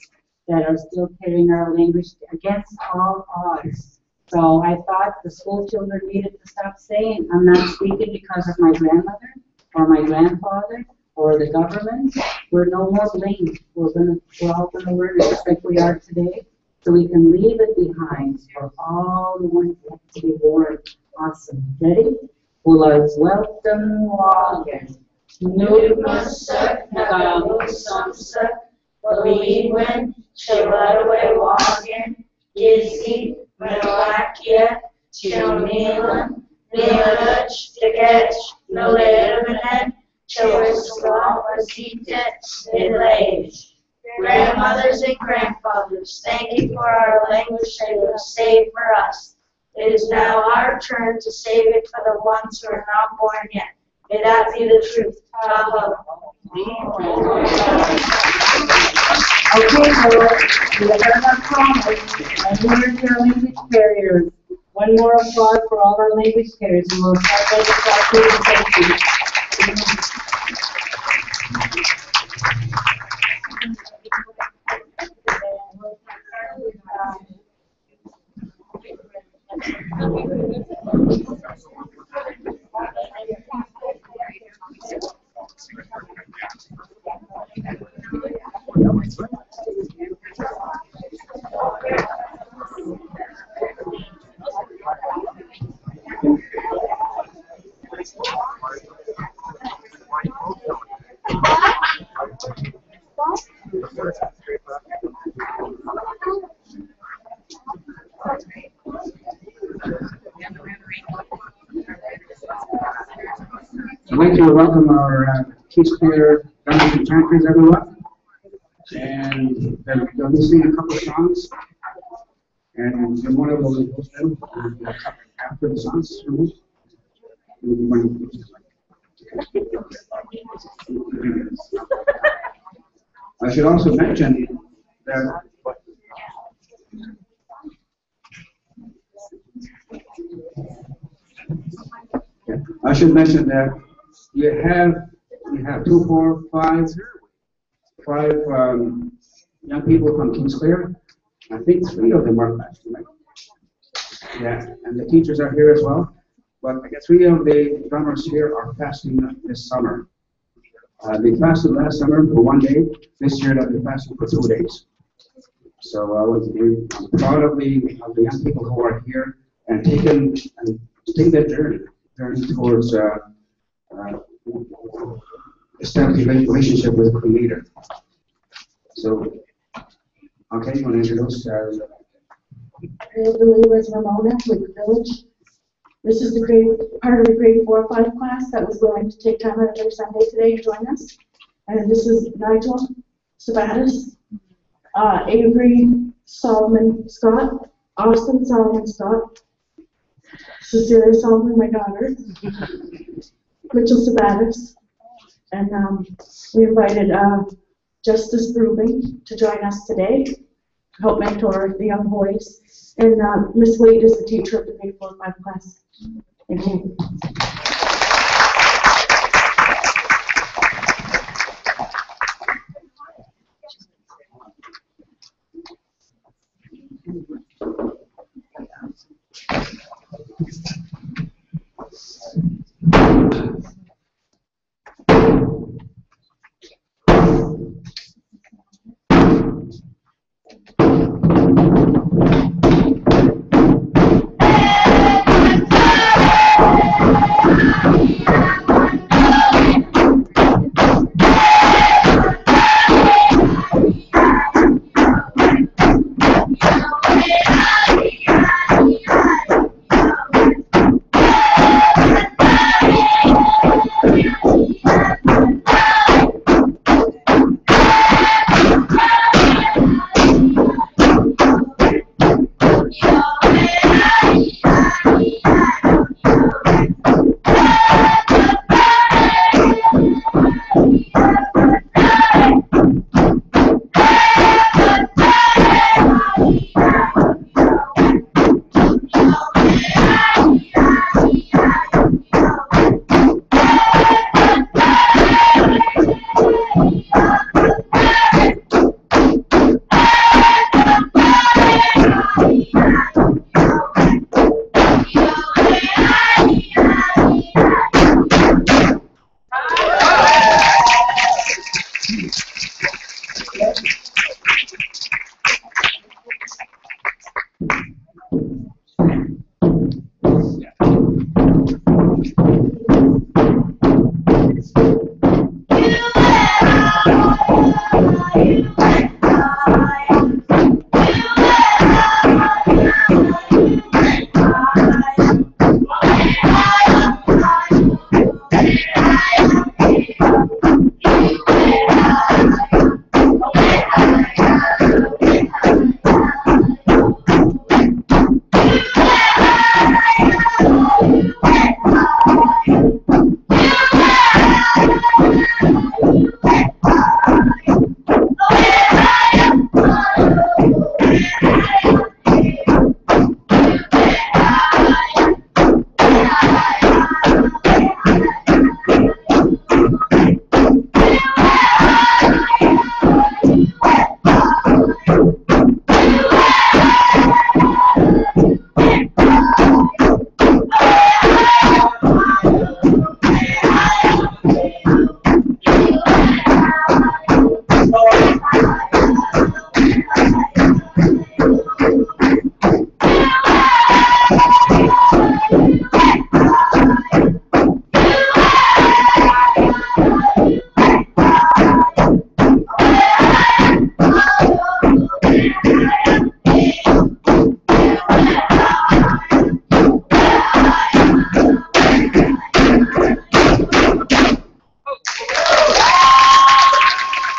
that are still carrying our language against all odds. So I thought the school children needed to stop saying, I'm not speaking because of my grandmother or my grandfather or the government. We're no more blamed. We're all going to learn it just like we are today. so we can leave it behind for all the ones that have to be born. Awesome. Ready? Well, I welcome Logan. Nugmasuk, Nagamusumsuk, Believin, Chilaway Walkin, Gizzy, Malakia, Chilneelan, Neeluch, Tiketch, Nalirmanen, Chiliswa, Wasita, Midlage. Grandmothers and grandfathers, thank you for our language that you have saved for us. It is now our turn to save it for the ones who are not born yet. May that be the truth. Tabo. Okay, so we have our promise, and here's your language barriers. One more applause for all our language carriers, and we'll start by the presentation. I'd like to welcome our T-Square Gunners and Champions, everyone. And they'll be singing a couple of songs. And then one of them will host them after the songs. I should also mention that you have 2, 4, 5 young people from Kings Clear. I think 3 of them are passed, right? Yeah, and the teachers are here as well. But 3 of the drummers here are fasting this summer. They fasted last summer for 1 day. This year they'll be fasting for 2 days. So I'm proud of the young people who are here and take that journey towards establishing a relationship with the Creator. So, okay, you want to introduce? I believe was Ramona with the Village. This is the part of the grade 4 or 5 class that was willing to take time out of their Sunday today to join us. And this is Nigel Sabatis, Avery Solomon Scott, Austin Solomon Scott, Cecilia Solomon, my daughter, Mitchell Sabatis, and we invited Justice Rubin to join us today to help mentor the young boys. And Miss Wade is the teacher of the grade 4 or 5 class. Thank you.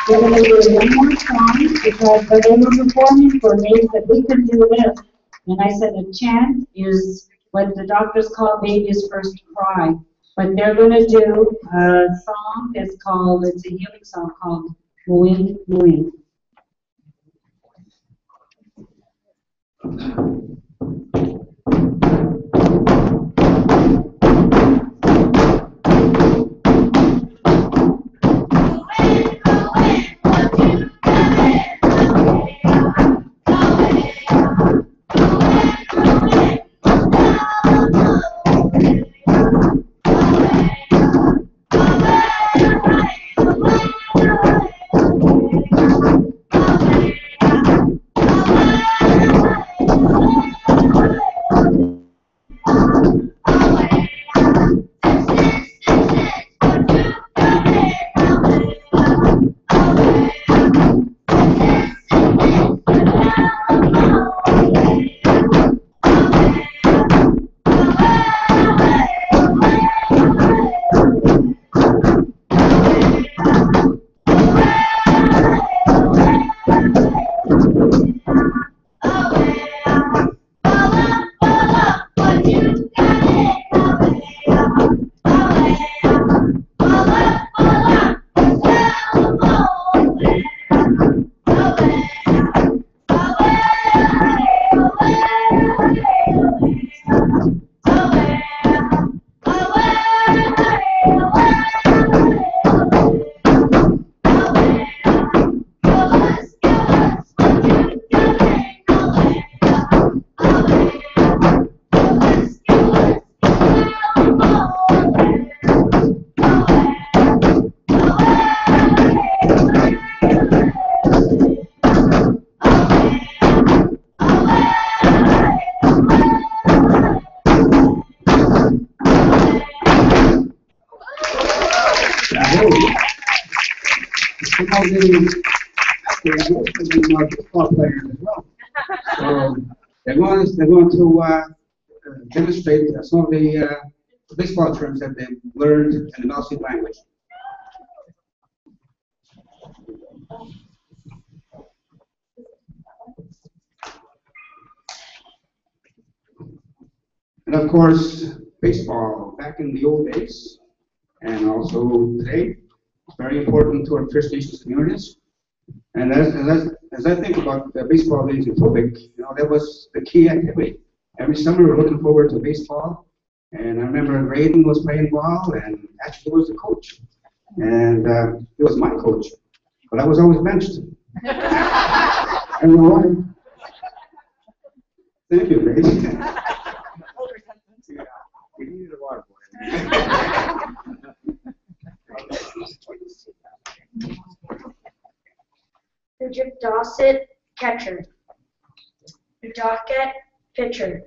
We're going to do one more song because they were performing for me that we could do this. And I said a chant is what the doctors call baby's first cry. But they're going to do a song that's called, it's a healing song called Muin Muin. Baseball players as well. So they're going to demonstrate some of the baseball terms that they've learned in the Maliseet language. And of course, baseball back in the old days and also today, it's very important to our First Nations communities. And as I think about the baseball leagues in Quebec, you know, that was the key activity. Every summer we were looking forward to baseball. And I remember Graydon was playing ball and actually was the coach. And he was my coach. But I was always benched. And you know why? Thank you, Graydon. We needed a water boy. Nujik Dawsit, catcher. Nujaket, pitcher.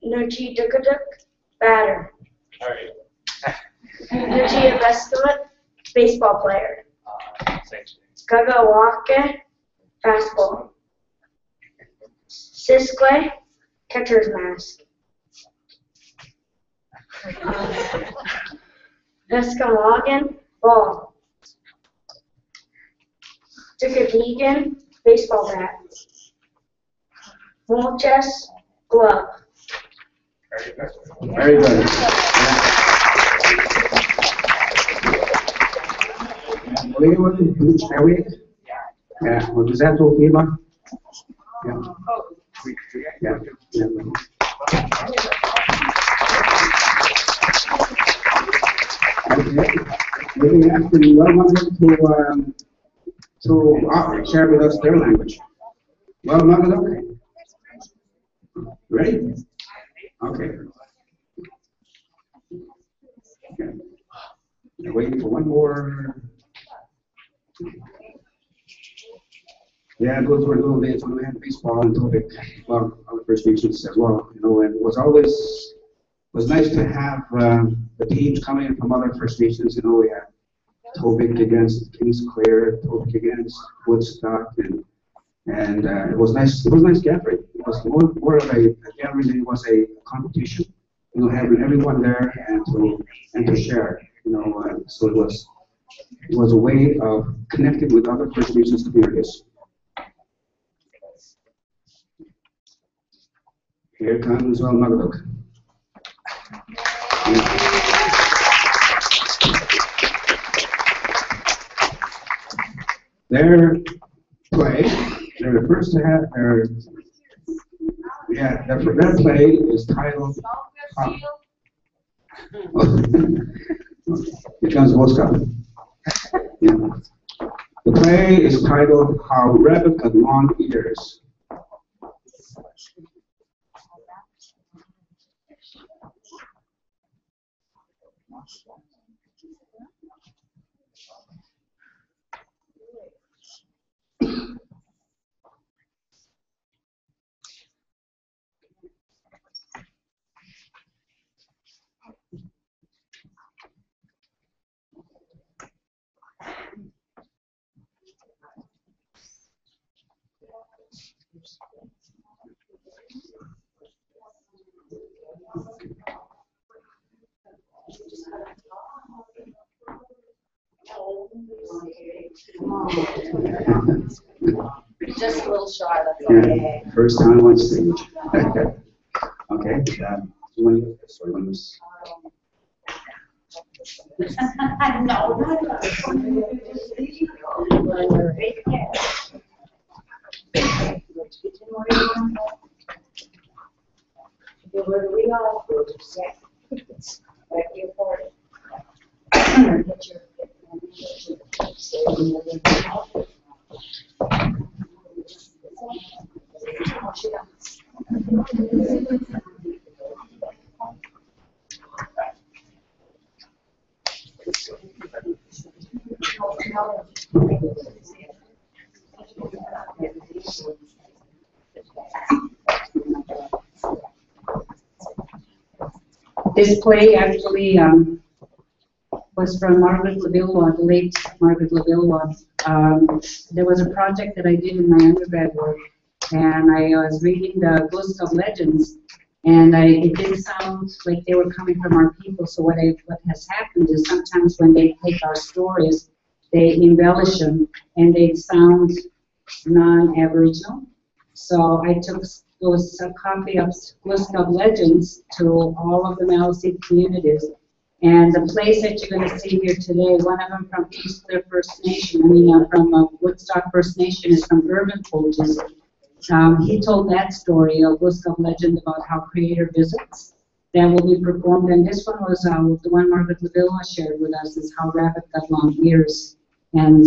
Nuji Dukaduk, batter. Nuji Avestamut, baseball player. Gagawaka, fastball. Siskwe, catcher's mask. Escalagan, ball. Dukadegan, baseball bat. Molches, glove. Very good. Anyone who's carried? Yeah, well, does that okay, Mark? Yeah. Yeah. Yeah. Okay. Maybe after you want them to share with us their language. Well, Magadok. Ready? Okay. Okay. Now waiting for one more. Yeah, those were little days when we had baseball and Topic, well, other First Nations as well, you know, and it was nice to have the teams coming in from other First Nations, you know, we had Topic against Kings Clare, Topic against Woodstock, and it was nice gathering. It was more of a gathering than it was a competition, you know, having everyone there and to share, you know, so it was a way of connecting with other First Nations communities. Here comes Magadok. Their play, they're the first to have their play is titled. Here comes Woska. Yeah. The play is titled How Rabbit Got Long Ears. Just a little shy, that's okay. Yeah, first time on stage. Okay. This play actually was from Margaret Lavillois, the late Margaret Lavillois. There was a project that I did in my undergrad work, and I was reading the Ghost of Legends, and it didn't sound like they were coming from our people. So what has happened is sometimes when they take our stories, they embellish them, and they sound non-Aboriginal. So I took a copy of Ghost of Legends to all of the Maliseet communities. And the place that you're going to see here today, one of them from Peace Clear First Nation, from Woodstock First Nation, is from Urban Folges. He told that story, a Ghost of Legend, about how Creator visits. That will be performed, and this one was the one Margaret Lavillois shared with us, is How Rabbit Got Long Ears. And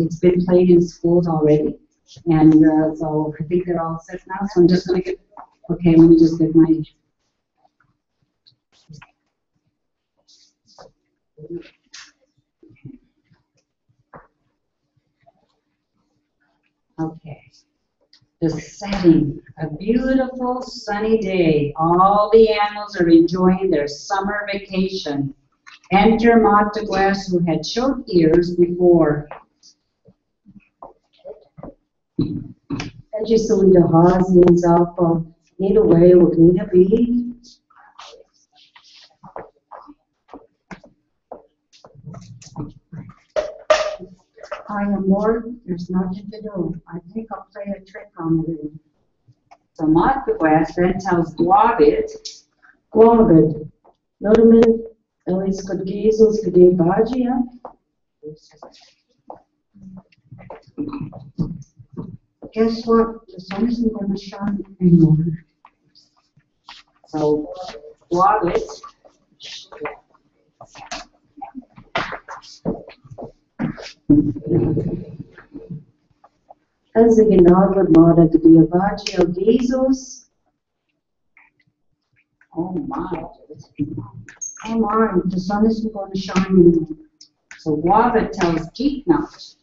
it's been played in schools already. And so I think they're all set now, so I'm just going to get, okay, let me just get my... Okay. The setting, a beautiful sunny day. All the animals are enjoying their summer vacation. Enter Montaglass, who had short ears before. Ajisulida Hazi and Zalpa, Nita Way with Nita B. I am bored, there's nothing to do. I think I'll play a trick on you. So Martha West then tells Guavid, Notamin, Elis Kodgizos Kade Bajia. Guess what? The sun isn't going to shine anymore. So, Guavid. As the Ginagod Mada Gdiavaji of Jesus. Oh my. Oh my, the sun isn't going to shine anymore. So Guavid tells Jeeknut.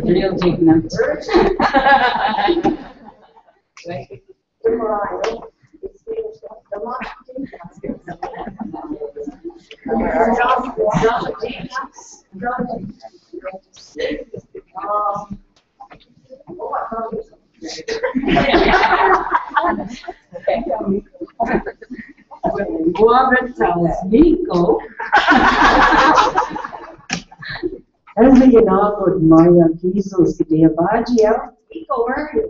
Real Jeeknut. Guavid tells Nico. As the Yanagod Maya Kisos Gideabagia. Nico, where are you?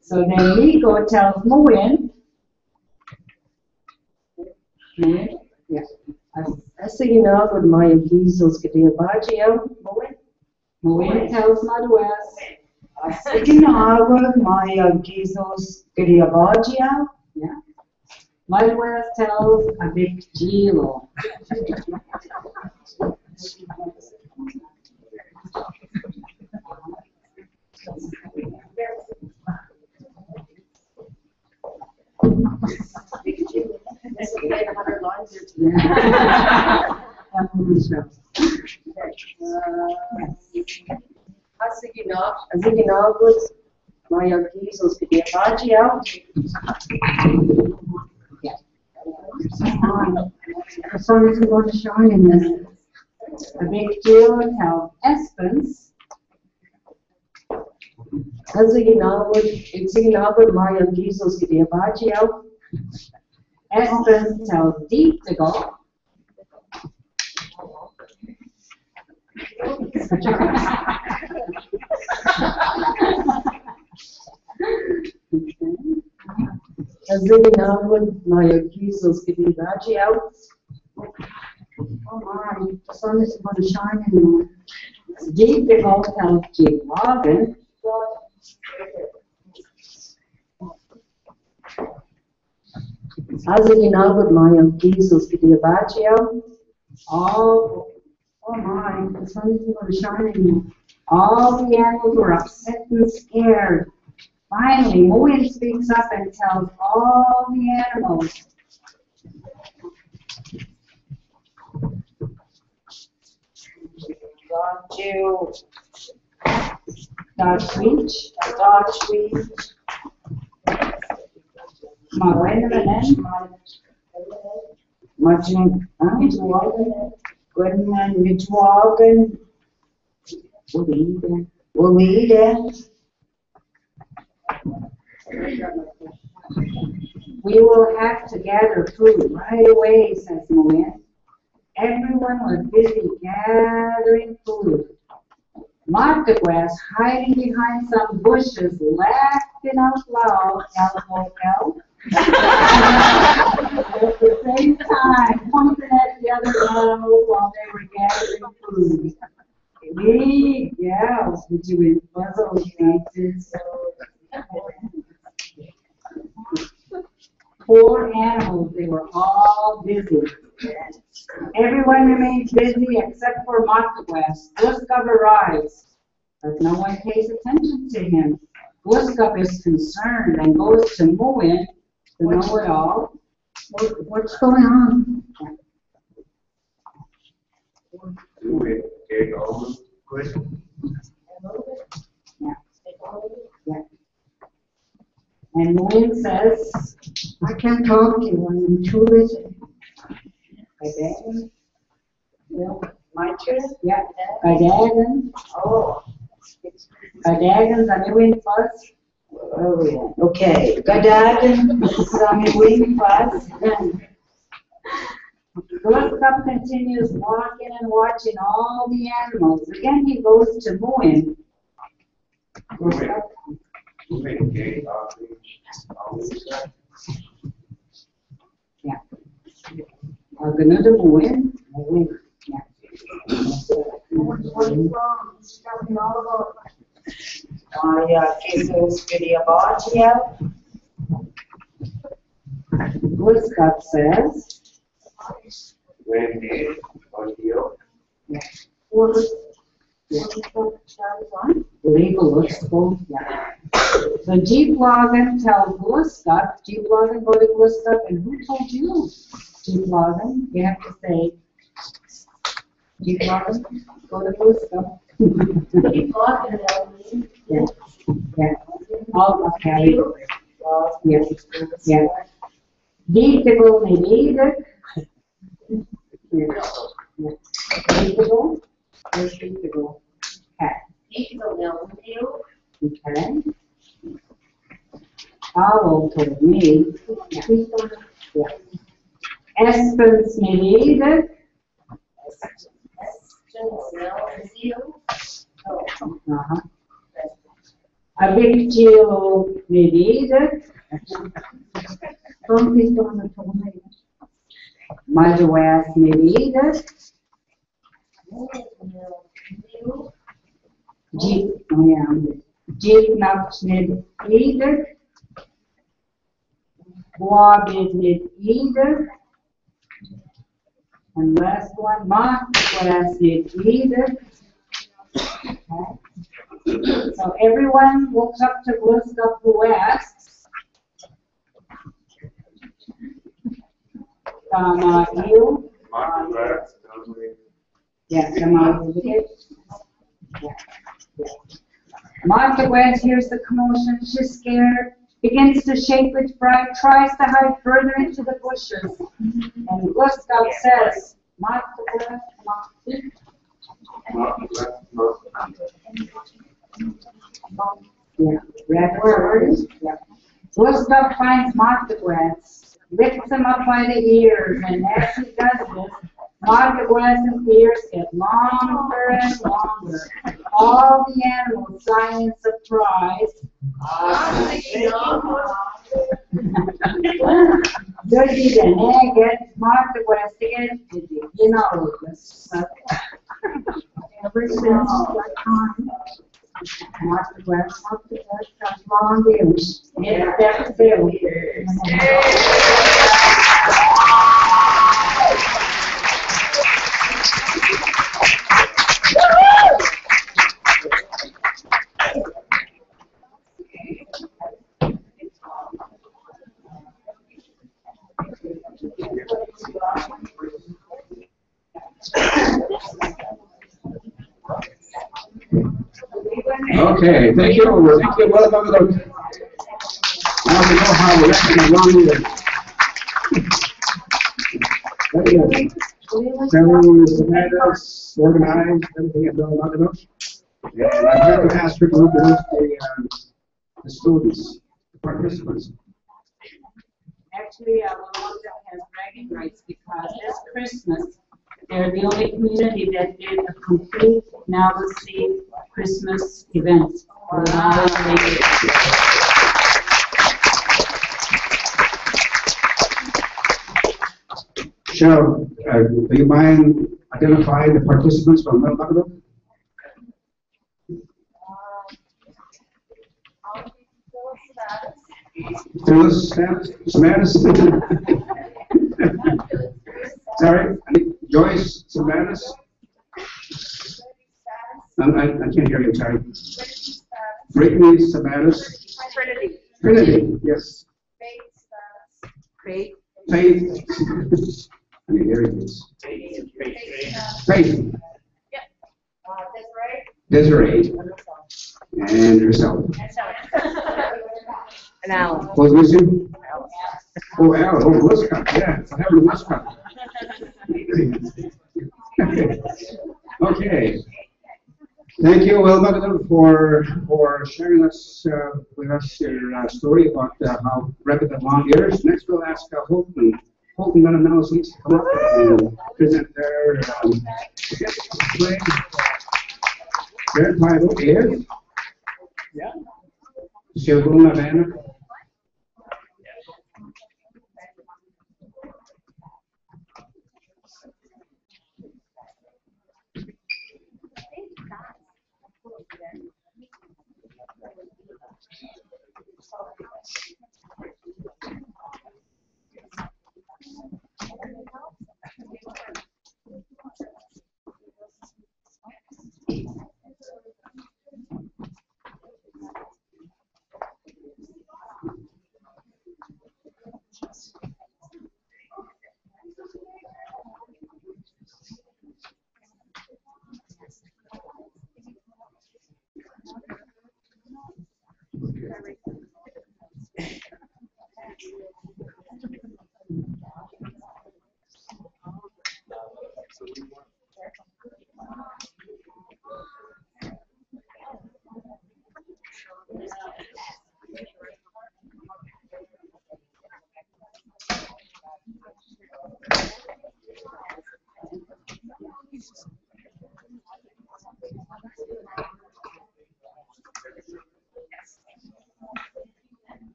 So then Nico tells Muin. Yeah. As the Yanagod Maya Kisos Gideabagia. Muin tells Maduas. Ginagod Maya Jesus Gideabagia. Yeah. Maduas tells a big Gilo. Asiginagod, Maya Jesus Gideabagia. The sun isn't going to shine in this. A big deal tells Espens. Asiginagod, Maya Jesus Gideabagia. Espens tells Deep to go. Asiginagod, Maya Jesus Gideabagia. Oh my, the sun isn't going to shine anymore. Deep to go tells Jake Robin. Asiginagod, Maya Jesus Gideabagia. Oh my, the sun isn't going to shine anymore. All the animals were upset and scared. Finally, Muin speaks up and tells all the animals. Dodge Magwenman, Mitwagen, Wolide. We will have to gather food right away, says Muin. Everyone was busy gathering food. Martha hiding behind some bushes, laughing out loud, LOL. At the same time, pointing at the other animals while they were gathering food. We gals, did you in puzzle faces? Poor animals, they were all busy. Everyone remains busy except for Martha Guskov arrives, but no one pays attention to him. Guskov is concerned and goes to Muin to know it all. What's going on? Yeah. And Muin says, I can't talk to you, I'm too busy. Kadagan? Well, my turn? Yeah. Kadagan? Oh. Kadagan, Zamiwin first? Oh, yeah. Okay. Kadagan, Zamiwin first. Gluskap continues walking and watching all the animals. Again, he goes to Muin. Gluskap. Yeah. Ganun to Muin. Muin. Yeah. Gluskap says, legal school, yeah. So G-Logan tells Gluskap, G-Logan go to Gluskap, and who told you? G-Logan, you have to say, G-Logan, go to Gluskap. Yeah, yeah. All okay. Yes, yeah. Digital needed. Digital. Digital. Okay. Okay. Owl told me. Yeah. Essence needed. Uh-huh. A big deal needed. Mother was needed. Jeep not needed. Bob is needed. And last one, Mark was needed. Okay. So everyone walks up to Gluskap who asks, you? Yeah, Martha West hears the commotion. She's scared, begins to shake with fright, tries to hide further into the bushes. And Gluskap says, Martha West, yeah, where is? Yeah. Gluskap finds Martha West, lifts him up by the ears, and as he does this, Martha West's ears get longer and longer. All the animals sigh in surprise. Dirty the nugget, Martha West again, you know this. Ever since that time, Martha West has long ears. Yes, that's it. Okay, thank you. Thank you. Well done. Now we know how we're going to run the several matters organized, everything is done about those. And I have to ask you to introduce the students, the participants. Actually, Wawota has bragging rights because this Christmas, they're the only community that did a complete Maliseet Christmas event. Cheryl, do you mind identifying the participants from Melbourne? Phyllis Samanis. Sorry, Joyce Samanis. I can't hear you, sorry. Brittany Samanis. Trinity. Trinity, yes. Faith. Faith. I mean, there it is. Faith. Desiree. And yourself. And Alan. Who's missing? Oh, Al, oh, Wisconsin, yeah, I have a Wisconsin. Okay. Thank you, Wilma, for sharing with us your story about how rapid and long years. Next, we'll ask Holton Metamellis to come up and present their play. Their title is Segunda Banda.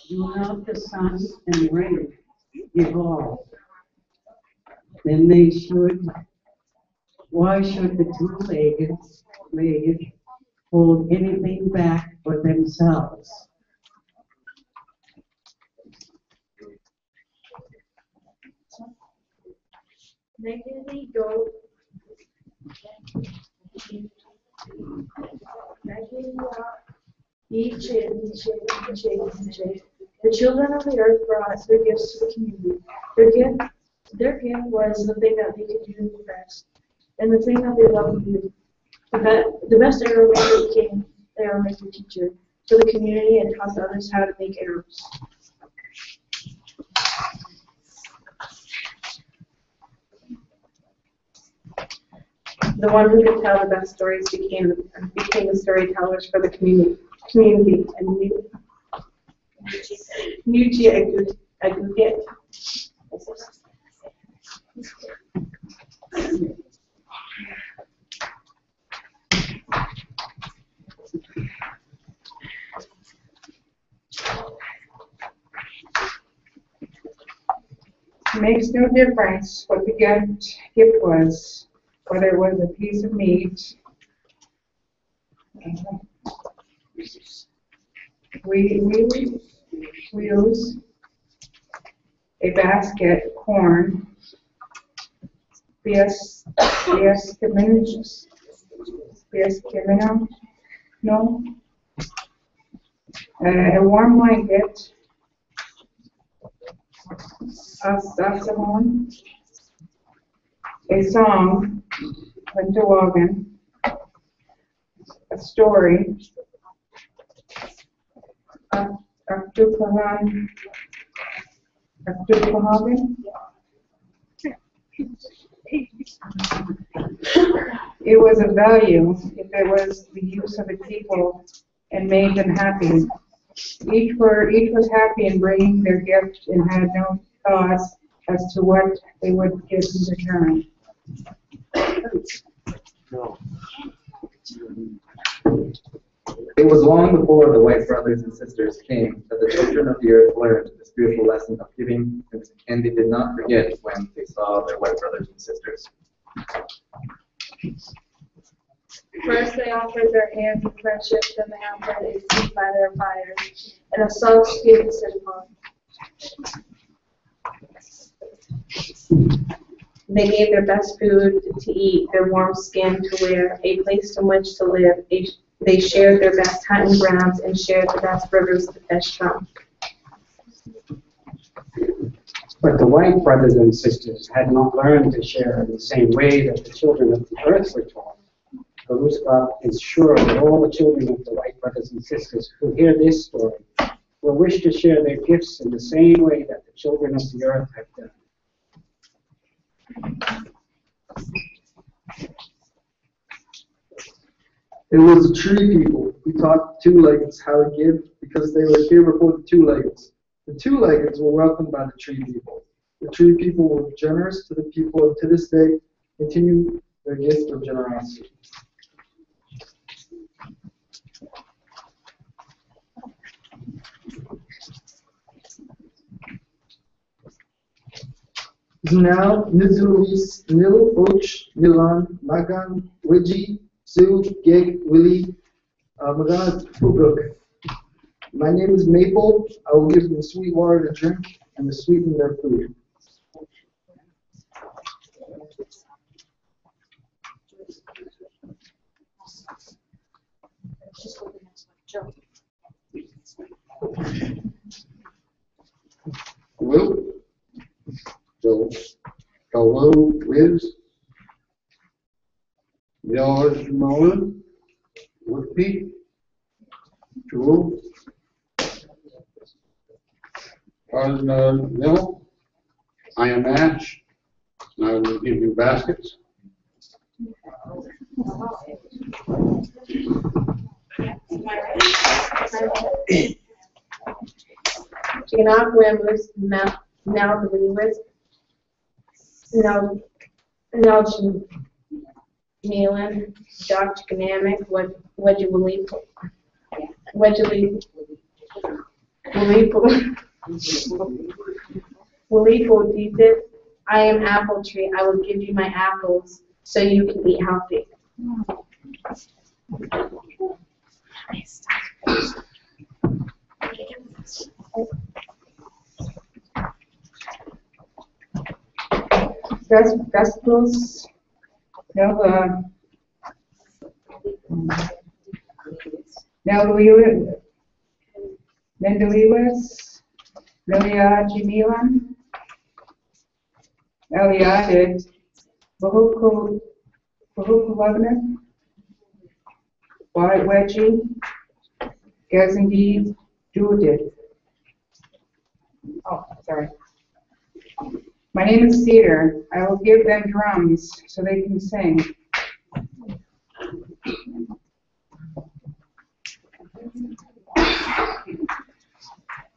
Do not the sun and rain evolve? Then they should. Why should the two-legged hold anything back for themselves? Negatively go. Each. The children of the earth brought their gifts to the community. Their gift was the thing that they could do best, and the thing that they loved to do. The best arrow maker became the arrow maker teacher for the community and taught others how to make arrows. The one who could tell the best stories became the storytellers for the community and Nuji Aguget. It makes no difference what the gift was, whether it was a piece of meat, wheels, a basket, corn, no, a warm blanket, a song, Winterwagen, a story, Aktupahagen. It was a value if it was the use of the people and made them happy. Each was happy in bringing their gift and had no thoughts as to what they would give in return. It was long before the white brothers and sisters came that the children of the earth learned the spiritual lesson of giving, and they did not forget when they saw their white brothers and sisters. First they offered their hands in friendship, then they offered a seat by their fires, and a soft skin sit upon. They gave their best food to eat, their warm skin to wear, a place in which to live. They shared their best hunting grounds and shared the best rivers to fish from. But the white brothers and sisters had not learned to share in the same way that the children of the earth were taught. Garuska is sure that all the children of the white brothers and sisters who hear this story will wish to share their gifts in the same way that the children of the earth have done. It was the tree people who taught the two-leggeds how to give because they were here before the two-leggeds. The two-leggeds were welcomed by the tree people. The tree people were generous to the people and to this day continue their gift of generosity. Now, Nizulis, Nil, Och, Milan, Magan, Wiji, Zu, Geg, Willie, Magana, Fuguk. My name is Maple. I will give them sweet water to drink and to sweeten their food. Hello? Hello, Wiz? George Mullen? Woodby? Drew? Mill? I am Ash, and I will give you baskets. Enoch Wimblers, now the Lewis, now Nealon, Dr. Ganamic, what you believe, I am Apple Tree. I will give you my apples so you can eat healthy. Vespers, Nel Mendeliwas, Lilia Jimilan, Eliadid, Bahuku Wagner, White Wedgie, Gazindi, Judith. Oh, sorry. My name is Cedar. I will give them drums so they can sing.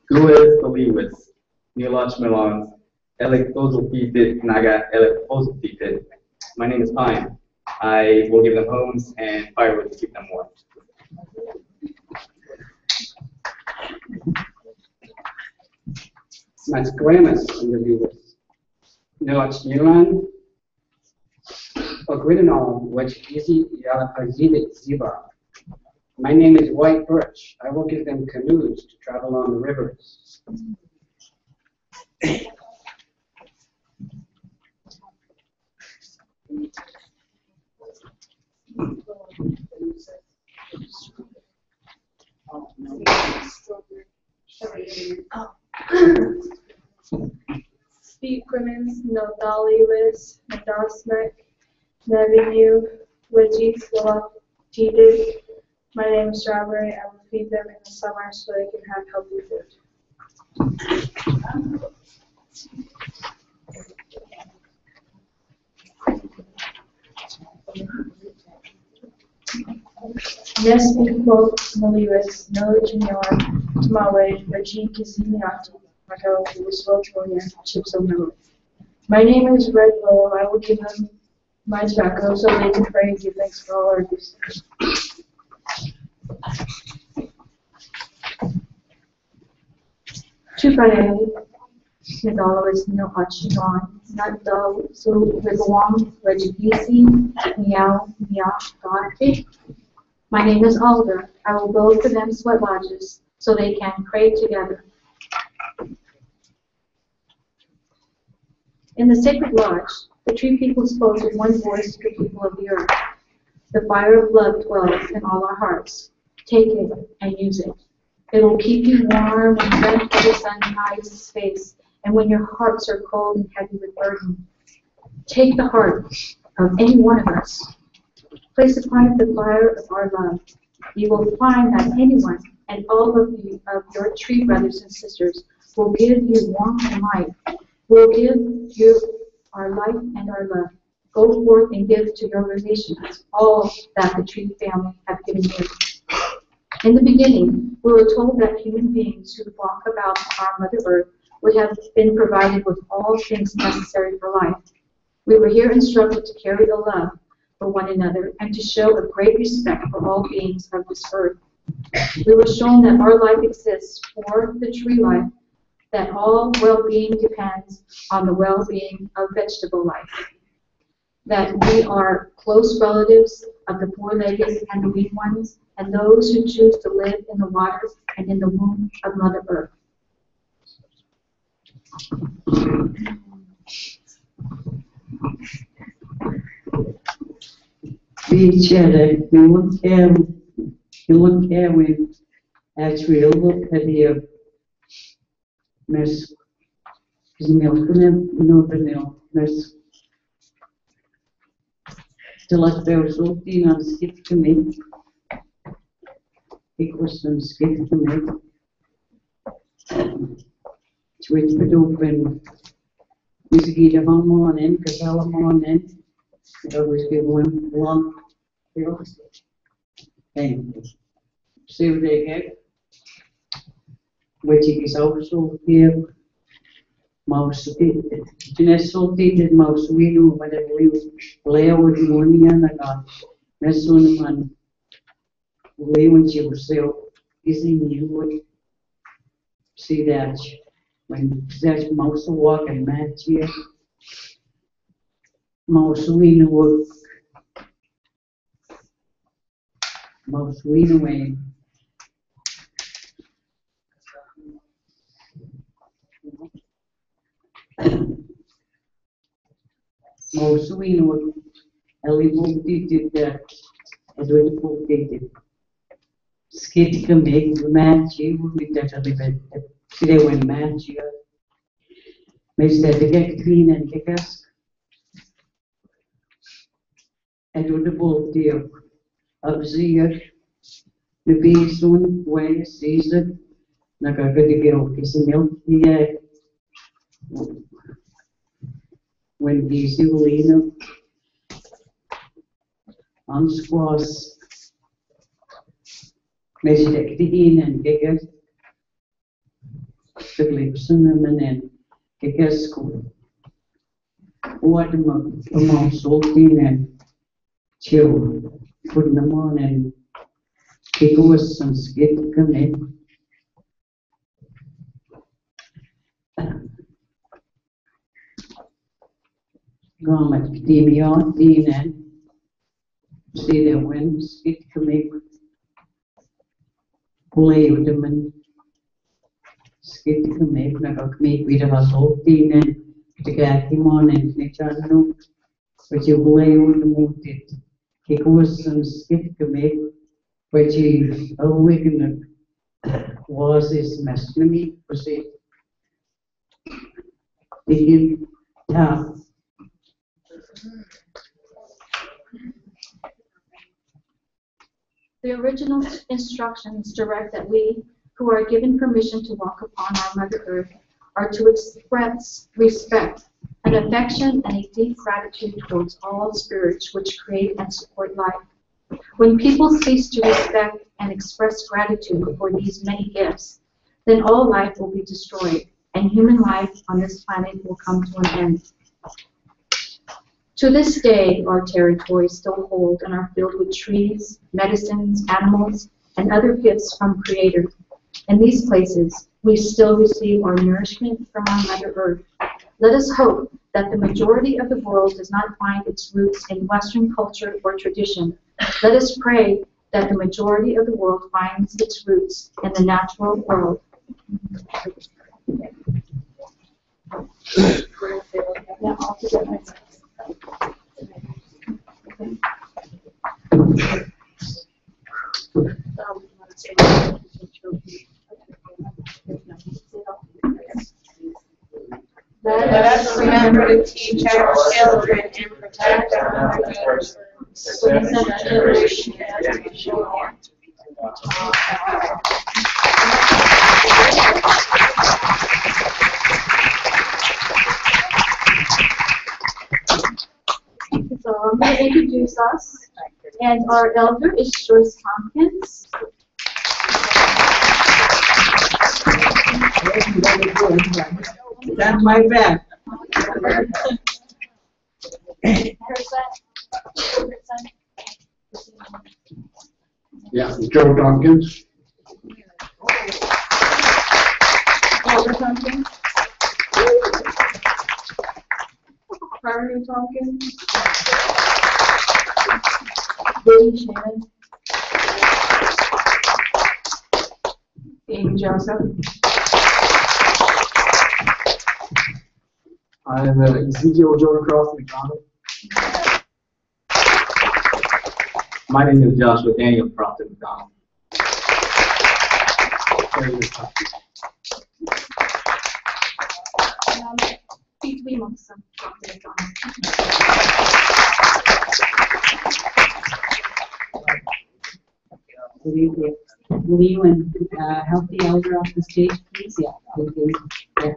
Louis Olivis, Nilach Milans, Elek Ozulpitit, Naga Elek Ozulpitit. My name is Pine. I will give them homes and firewood to keep them warm. Masquemas in the viewers. Nilach Milan, Ogrinol, which easy Yalapazidit Ziba. My name is White Birch. I will give them canoes to travel on the rivers. Steve Clemens, Nodaliwis, Nadosmek, Nevinu, Wedgies, Cheated. My name is Strawberry. I will feed them in the summer so they can have healthy food. Nesmi quote Maliwis, no Junior, Tamawe, Regine Kizimiati, Marco, Roosevelt, Julian, Chips of Miller. My name is Red Willow. I will give them my tobacco so they can pray and give thanks for all our gifts. Chupanelli, Nadalawis, no Hachinon, Nadal, so Wigwam, Regibisi, Meow, Meow, Gothic. My name is Alder. I will build for them sweat lodges so they can pray together. In the sacred lodge, The tree people spoke with one voice to the people of the earth. The fire of love dwells in all our hearts. Take it and use it. It will keep you warm when red the sun hides its face, and when your hearts are cold and heavy with burden. Take the heart of any one of us. Place upon it the fire of our love. You will find that anyone and all of you, of your tree brothers and sisters, will give you warmth and light. Will give you our life and our love. Go forth and give to your relations all that the tree family have given you. In the beginning, we were told that human beings who walk about our Mother Earth would have been provided with all things necessary for life. We were here instructed to carry the love for one another and to show a great respect for all beings of this earth. We were shown that our life exists for the tree life, that all well-being depends on the well-being of vegetable life, that we are close relatives of the four-legged and the winged ones, and those who choose to live in the water and in the womb of Mother Earth. Vicele, eu quero actually look at the mas no mas till I felt so thin on skip to me. It was some skip to me. Switch it open. We get a home on in, because I'm on in. I always give one long hill. Thank you. See what they get. Which is also here. Mouse, so did mouse, we knew what I believe. Leo with money and I got. That's one man. Leo and she was so easy, you would see that when that mouse walking match here. Mouse, we knew. Mouse, we knew. Mausuino, eliminated that, as well as skate can make the match, you will be that a little bit. Today, when match, you makes that to get clean and kick us. And with the ball deal of the beast one way season, like a good girl kissing milk, yeah. When he's Evelina on squaws, Mr. Dean and Gigas, the Gibson and then Gigas school. What among salting and chill, putting them on and kick was some skit come in. Gone at Demion, Dean, and see the winds, it can make play with them and skit can make with a hustle, Dean, and to get him on and snitch on no, but you play with the mood it. He was some skit can make, but he awakened was his master, was it? The tough. The original instructions direct that we, who are given permission to walk upon our Mother Earth, are to express respect, an affection, and a deep gratitude towards all spirits which create and support life. When people cease to respect and express gratitude for these many gifts, then all life will be destroyed, and human life on this planet will come to an end. To this day, our territories still hold and are filled with trees, medicines, animals, and other gifts from Creator. In these places, we still receive our nourishment from our Mother Earth. Let us hope that the majority of the world does not find its roots in Western culture or tradition. Let us pray that the majority of the world finds its roots in the natural world. Let us remember to teach our children and protect our mothers, so that generation after generation. So I'm going to introduce us, and our elder is Joyce Tompkins. That's my back. Yeah, Joe Tompkins. Elder Tompkins. Harmony Tompkins. Billy Shannon. Amy Joseph. I'm Ezekiel Jordan Cross McDonald. My name is Joshua Daniel Cross McDonald. Pete Williamson. Will you help the elder off the stage, please? Yeah, thank you. Yeah.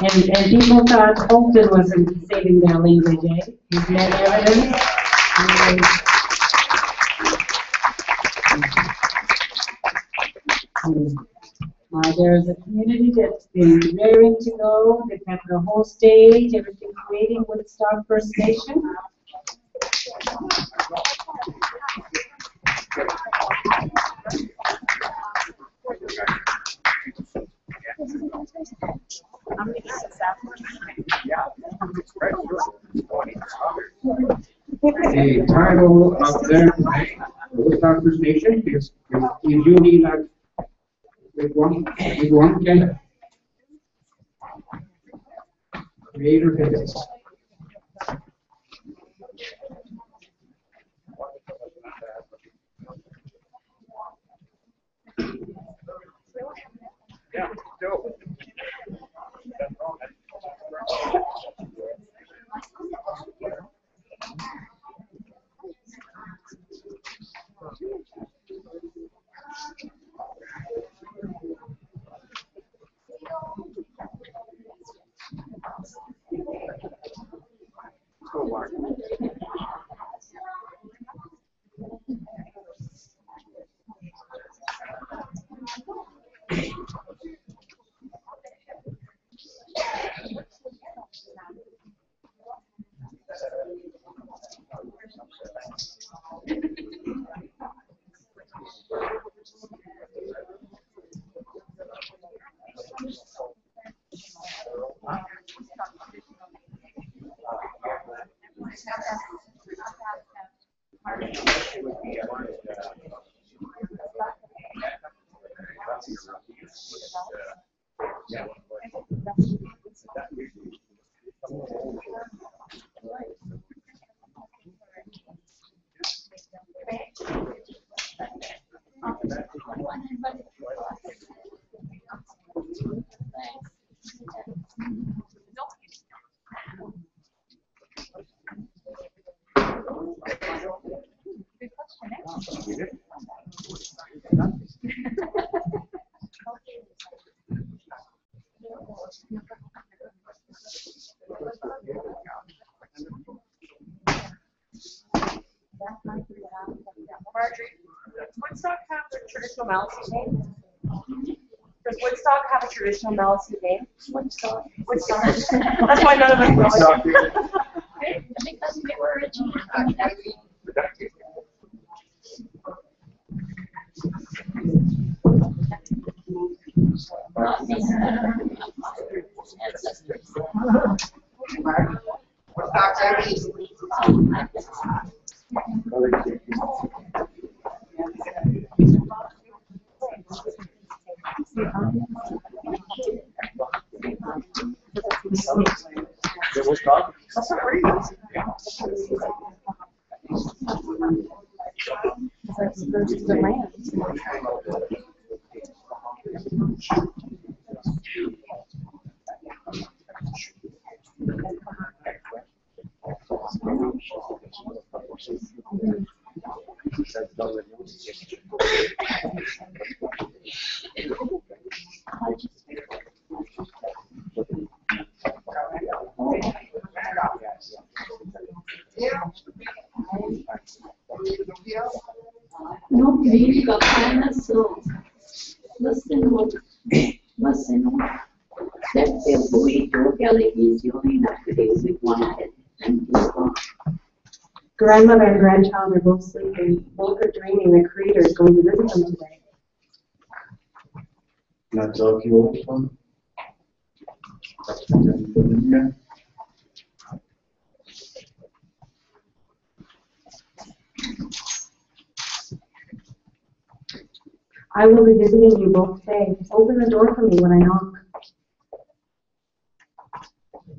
And people thought Holton wasn't saving their language, eh? Isn't that evidence? There's a community that's been raring to go. They've got the whole stage, everything waiting. Woodstock First Nation. The title of their Woodstock First Nation is Uni Like One Canada. Creator visits. Yeah, dope. Marjorie, does Woodstock have a traditional Maliseet name? Does Woodstock have a traditional Maliseet name? Woodstock. Woodstock. That's why none of us know it. I think that's the origin. Woodstock? That's not right. The land. No crítica, apenas você não deve ter muito aquela visão e na crise quando Grandmother and grandchild are both sleeping. Both are dreaming the Creator is going to visit them today. That's all you want from? I will be visiting you both today. Open the door for me when I knock.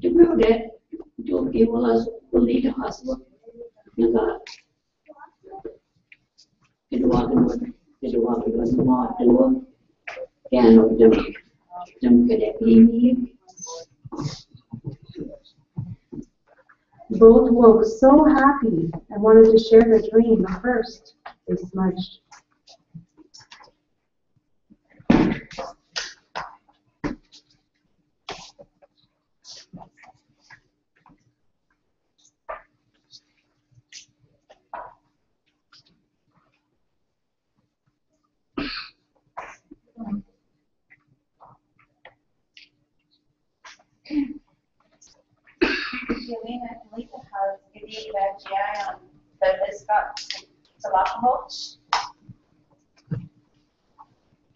Du borde lite hastigt. Both woke so happy and wanted to share their dream, but first they smudged.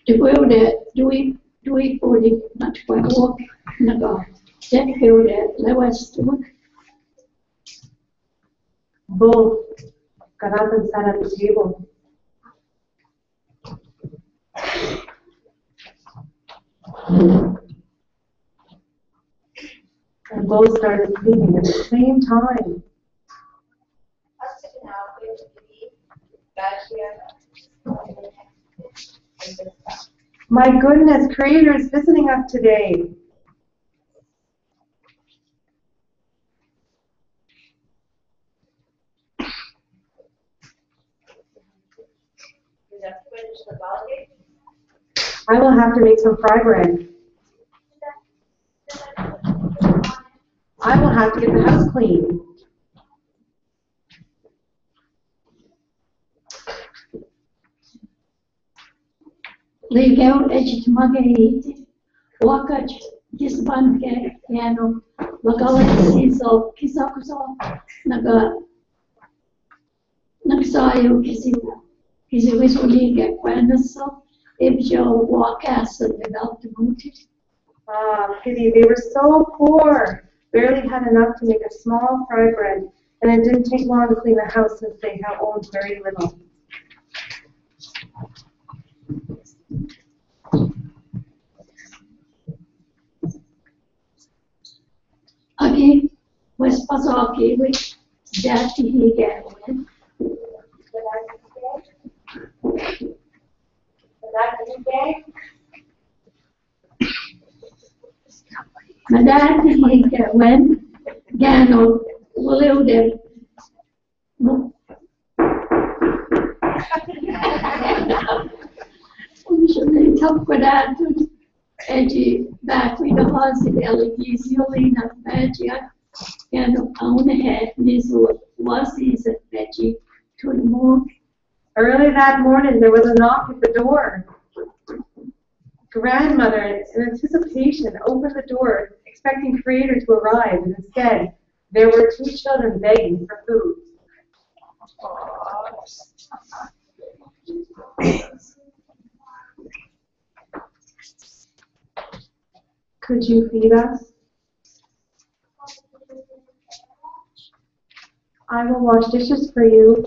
Du borde not quite walk naga. Then feel that lewis to Both got up and sat at the table. And both started sleeping at the same time. My goodness, Creator is visiting us today. I will have to make some fry bread. I will have to get the house clean. Legal editmagait, wakaj, disbanke, piano, lagalaksiso, kisakuso, nagsayo, kisiwisoliga, quanaso, ibjo, wakas, and without the booted. Ah, pity, they were so poor. Barely had enough to make a small fry bread, and it didn't take long to clean the house since they have owned very little. Again, was Pazaki, which that he gave with. Madame he gave when Gano lived there. We should talk with that. Edgy back with the horse in LEDs, usually not magic, and on the head, this was his veggie to the moon. Early that morning, there was a knock at the door. Grandmother, in anticipation, opened the door, expecting Creator to arrive, and instead, there were two children begging for food. Could you feed us? I will wash dishes for you.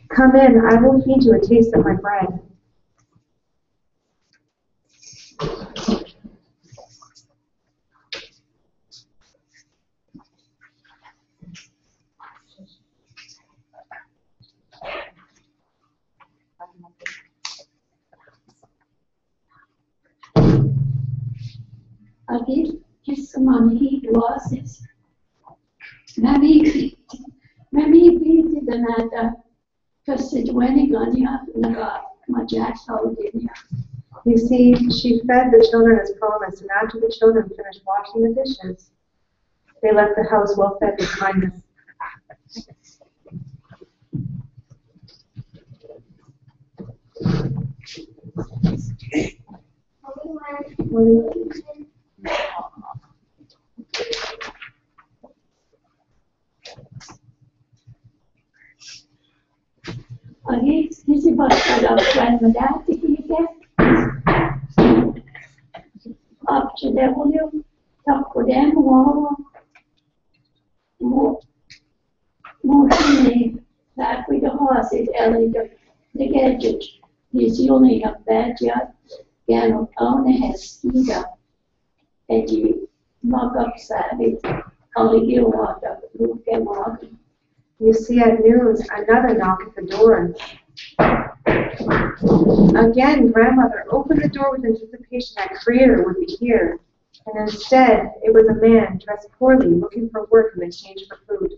Come in, I will feed you a taste of my bread. Agi, Kissamani, Wasis. Mami Piti Danata, Kasidweni Ganya, Naga, Majak Saudinia. You see, she fed the children as promised, and after the children finished washing the dishes, they left the house well fed with kindness. Agi, Kisi Bakada, Grandmadati, up to W, top for them, more back with the horses, Ellie, the gadget. He's only a bad yet, Gano only has skied and you mock up savage, only you want to look and walk. You see, at noon, another knock at the door. Again, grandmother opened the door with anticipation that Creator would be here. And instead, it was a man dressed poorly, looking for work in exchange for food.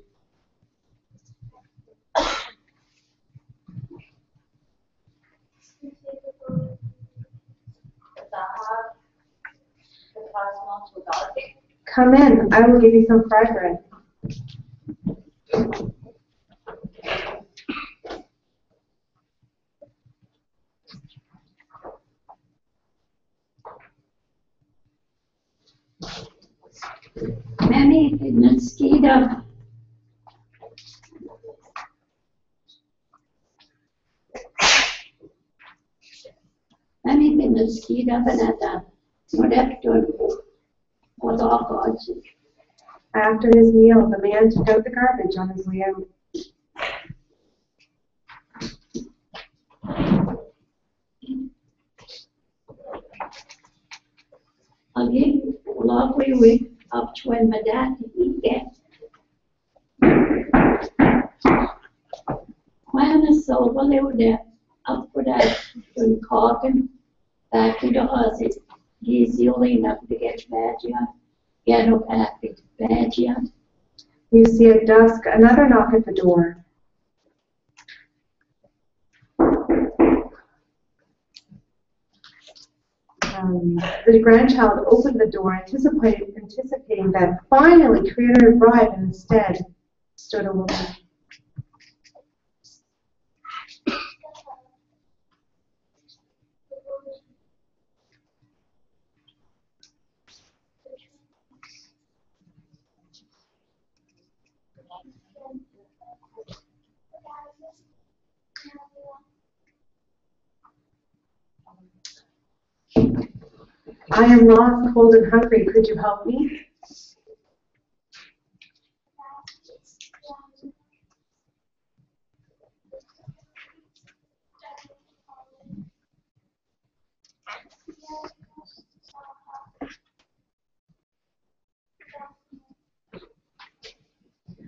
Come in, I will give you some fried bread. Many didn't ski up. Many didn't ski up and at that. Was all God's. After his meal, the man took out the garbage on his way out. Again, lovely week up to when my dad get. When the silver lived there, up for that, and caught him back to the horses. He's only enough to get bad yet. Get up happy, bad yet. You see at dusk another knock at the door. The grandchild opened the door, anticipating that finally Creator had arrived, and instead stood a woman. I am lost, cold, and hungry. Could you help me?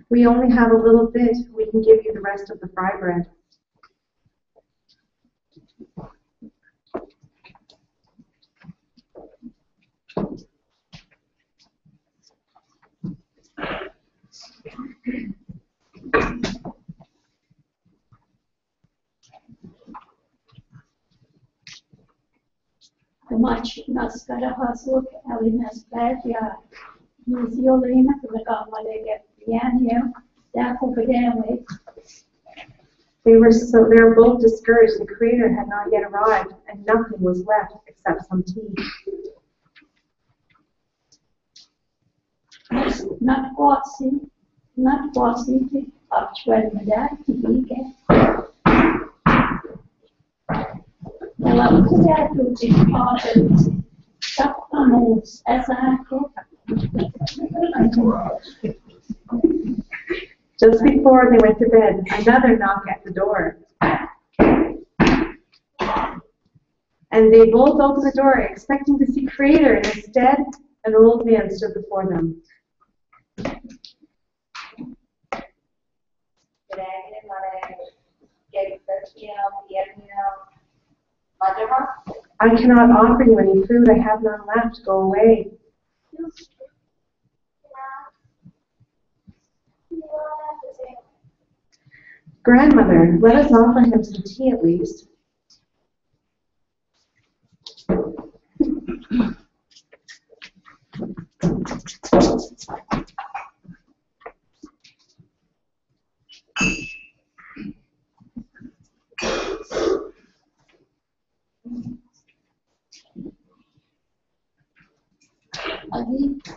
We only have a little bit. We can give you the rest of the fry bread. Much naskara hasuk alinas badya. He's only enough to look on when they get behind him. That will be damn. They were both discouraged. The Creator had not yet arrived, and nothing was left except some tea. Not bossy, up to when dad to get. Well, I was there to be part of stuff moves as I Just before they went to bed, another knock at the door. And they both opened the door, expecting to see Creator, and instead, an old man stood before them. I cannot offer you any food. I have none left. Go away. Grandmother, let us offer him some tea at least.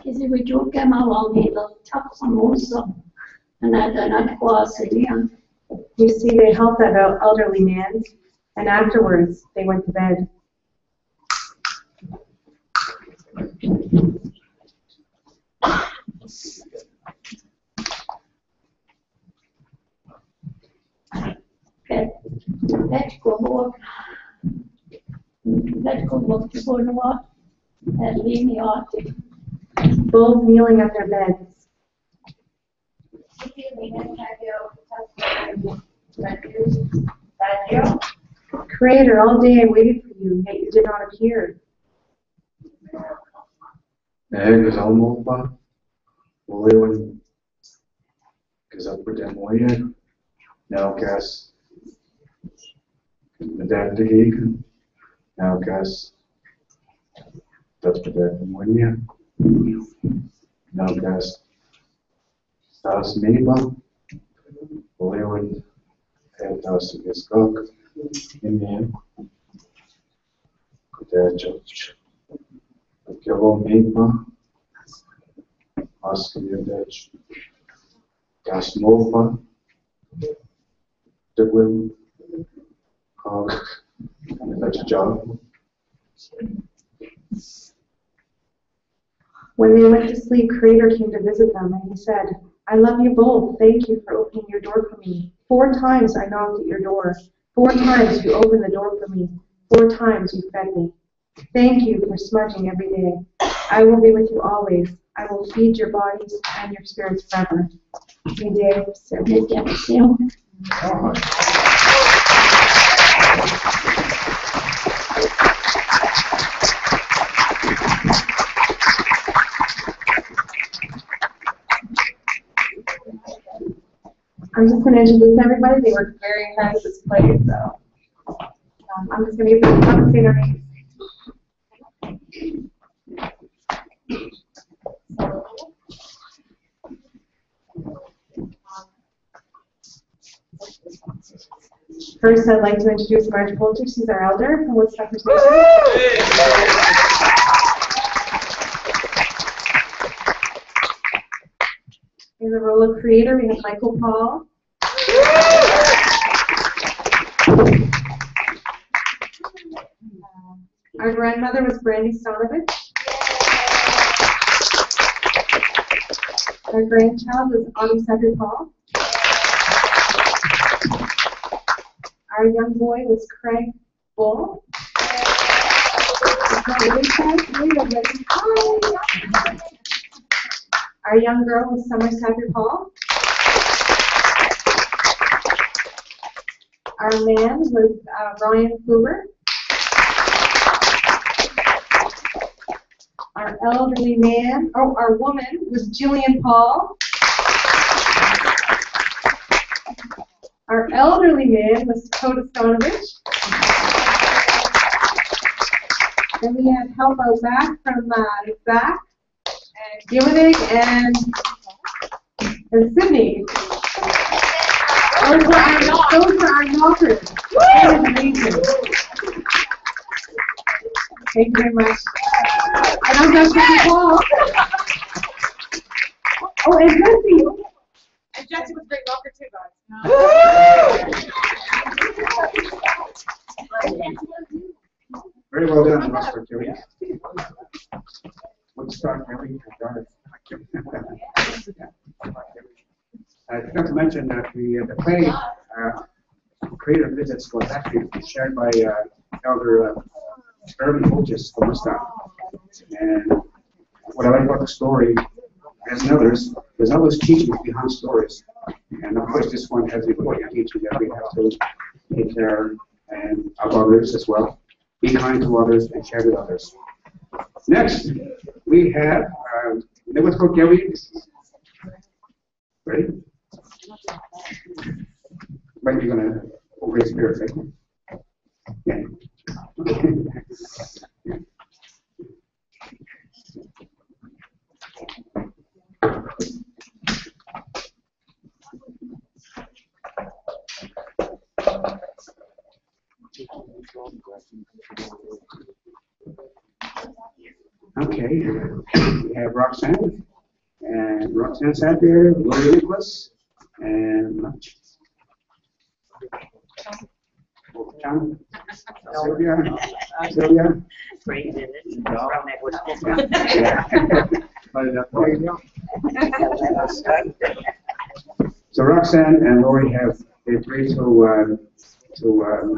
Kasi we took him along in the top samosa, and I done not cross again. You see, they helped that elderly man, and afterwards they went to bed. Let's go walk to Bonawa and leave me out. Both kneeling at their beds. Creator, all day I waited for you, yet you did not appear. Because allemaal pa. Leeuwen. Because dat wordt een mooie. Nou, Kes. Met dat te kijken. Nou, Kes. Dat wordt een mooie. Nou, Kes. Dat is meeba. Leeuwen. En dat is ook. In meer. Dat is Kilo meeba. Als je dat gas mopa, de wim, dat je job. When they went to sleep, Creator came to visit them, and he said, I love you both. Thank you for opening your door for me. 4 times I knocked at your door. 4 times you opened the door for me. 4 times you fed me. Thank you for smudging every day. I will be with you always. I will feed your bodies and your spirits forever. I'm just going to introduce everybody. They worked very hard at this play, so I'm just going to give them one to say their names. First, I'd like to introduce Marge Poulter. She's our elder from Woodstock First Nation. In the role of creator, we have Michael Paul. Our grandmother was Brandy Stanovich. Our grandchild was Autumn Cedric Paul. Our young boy was Craig Bull. Our young girl was Summer Cedric Paul. Our man was Ryan Kluber. Our elderly man, our woman was Jillian Paul. Our elderly man was Dakota Stanovich. Then we had help out back from Zach and Gillinig and Sydney. Those were our knockers. That was amazing. Thank you very much. And I'm Dr. Paul. Oh, and Jesse. And Jesse was a great knocker too, guys. Very well done, Mr. Kelly. Woodstock Kelly. I forgot to mention that the play Creator Visits was actually shared by Elder Irvin Holtis from Woodstock. And what I like about the story, as in others, there's always teachings behind stories. And of course, this one has the important teaching that we have to take care of others as well. Be kind to others and share with others. Next, we have Let's go, Gary. Ready? Right, you're gonna Holy Spirit, right? Yeah. Okay, we have Roxanne, and Roxanne's out there, Gloria Nicholas, and John, Sylvia, Sylvia. So Roxanne and Lori have agreed to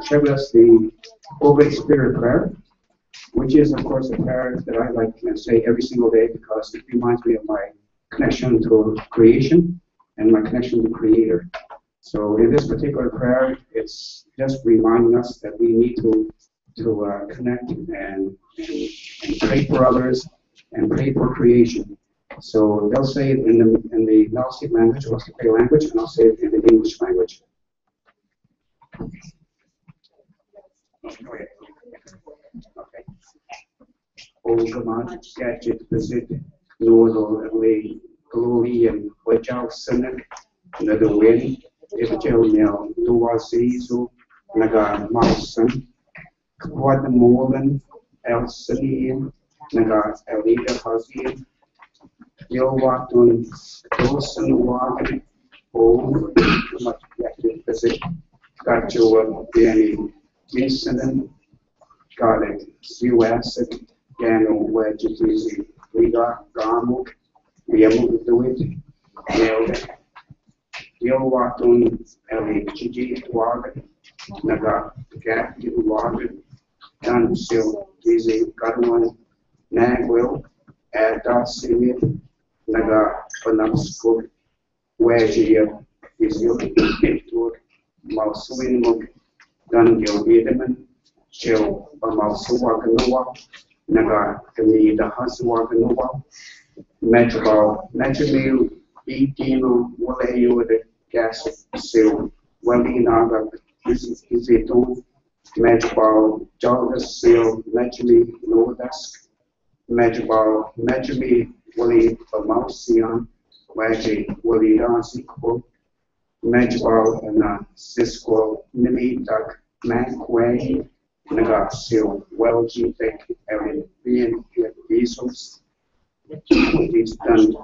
share with us the Holy Spirit prayer, which is, of course, a prayer that I like to say every single day because it reminds me of my connection to creation and my connection to Creator. So in this particular prayer, it's just reminding us that we need to connect and pray for others and pray for creation. So they'll say it in the Nalsik language, or Wasipay language, and I'll say it in the English language. Okay. O Gamat Gadget Visit Nodo Lay Glory and Wajal Senek Nadawin Ibjel Nel Duwasizu Naga Mausen Kwad Molen El Sanian Naga Elida Hazin Yowatun Dosan Wagen O Gamat Gadget Visit Gatua Danny Incident Garlic US Gano Wedgetizi Liga Gamuk Yamuduit Nailed Yowatun Eli Gigi Wag Naga Gat Wag Dansil Gizi Gadwan Nagwil Ada Simit Naga Panamskuk Wedgia Izil Tur Mausuin Muk Dangil Edeman Chill Mausuwaganawa Naga Kami the Hasuwaganawa Metro Metro Etino Walayu the Gas Sil Wali Naga Iziton Metro Jarvis Sil Metri Nordask Metro Metri Wali Mausian Waji Wali Dansikwo Metro and Cisco Nimi Duck Macway Nagasil Welgi Tech Erin Being Diesels is done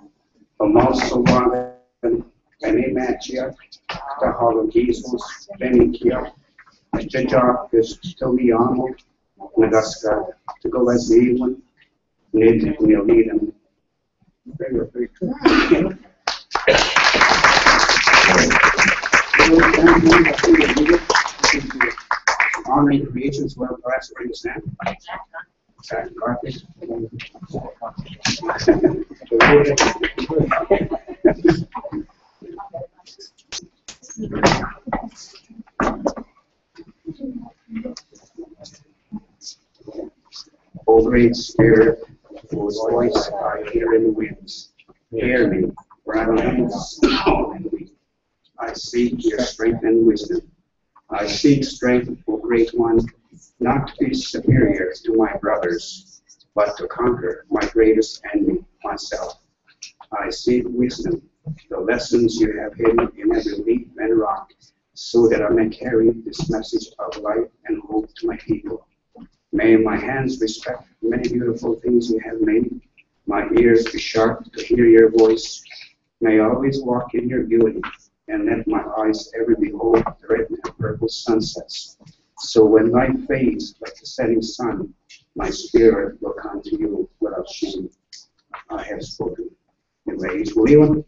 a mouse of one and a match here the Hollow Diesels Benny Kia Jajar is Tomiano Nagaska to go as the one need we'll need them very honoring creations well, perhaps you understand. O great Spirit, whose voice I hear in the winds, hear me, for I am small and weak. I seek your strength and wisdom. I seek strength, O great one, not to be superior to my brothers, but to conquer my greatest enemy, myself. I seek wisdom, the lessons you have hidden in every leaf and rock, so that I may carry this message of life and hope to my people. May my hands respect many beautiful things you have made, my ears be sharp to hear your voice. May I always walk in your beauty, and let my eyes ever behold the red and purple sunsets. So when light fades like the setting sun, my spirit will come to you without shame. I have spoken. Anyways, William,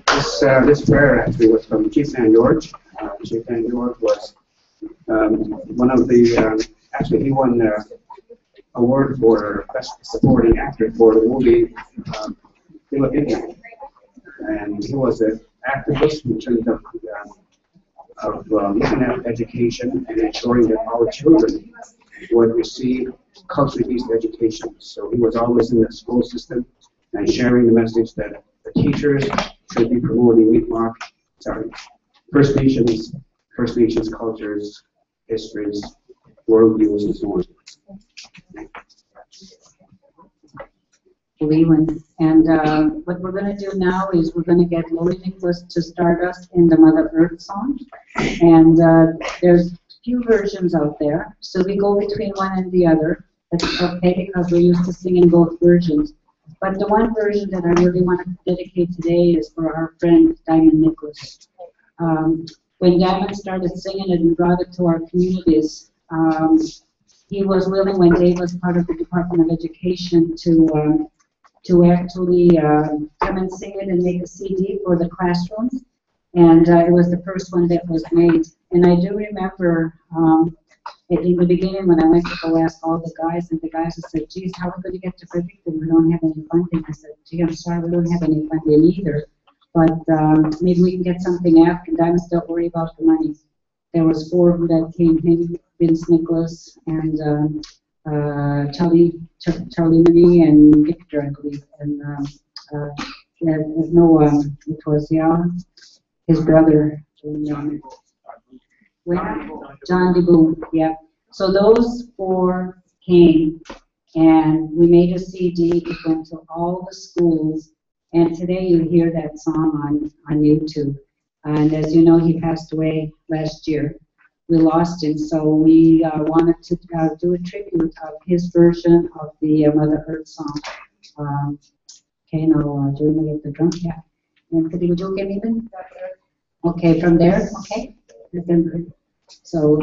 this prayer actually was from Chief San George. Chief San George was one of the, actually he won the award for Best Supporting Actor for the movie Philippines. And he was an activist in terms of looking at education and ensuring that our children would receive culturally based education. So he was always in the school system and sharing the message that the teachers should be promoting First Nations cultures, histories, worldviews, and so on. And what we're going to do now is we're going to get Lori Nicholas to start us in the Mother Earth song. And there's a few versions out there, so we go between one and the other. That's okay because we're used to singing both versions. But the one version that I really want to dedicate today is for our friend Diamond Nicholas. When Diamond started singing it and brought it to our communities, he was willing, when Dave was part of the Department of Education, to actually come and sing it and make a CD for the classrooms. And it was the first one that was made. And I do remember in the beginning when I went to go ask all the guys, and the guys said, geez, how are we going to get to Fredericton? We don't have any funding. I said, gee, I'm sorry, we don't have any funding either. But maybe we can get something after. Diamonds, don't worry about the money. There was 4 of them that came, him, Vince Nicholas, and Charlie Marie, and Victor, I believe. And it was his brother, John DeBoom, yeah. So those 4 came, and we made a CD. It went to all the schools, and today you hear that song on YouTube. And as you know, he passed away last year. We lost him, so we wanted to do a tribute of his version of the Mother Earth song. Okay, now do we get the drum? Yeah. And could you do again even? Okay, from there. Okay. So.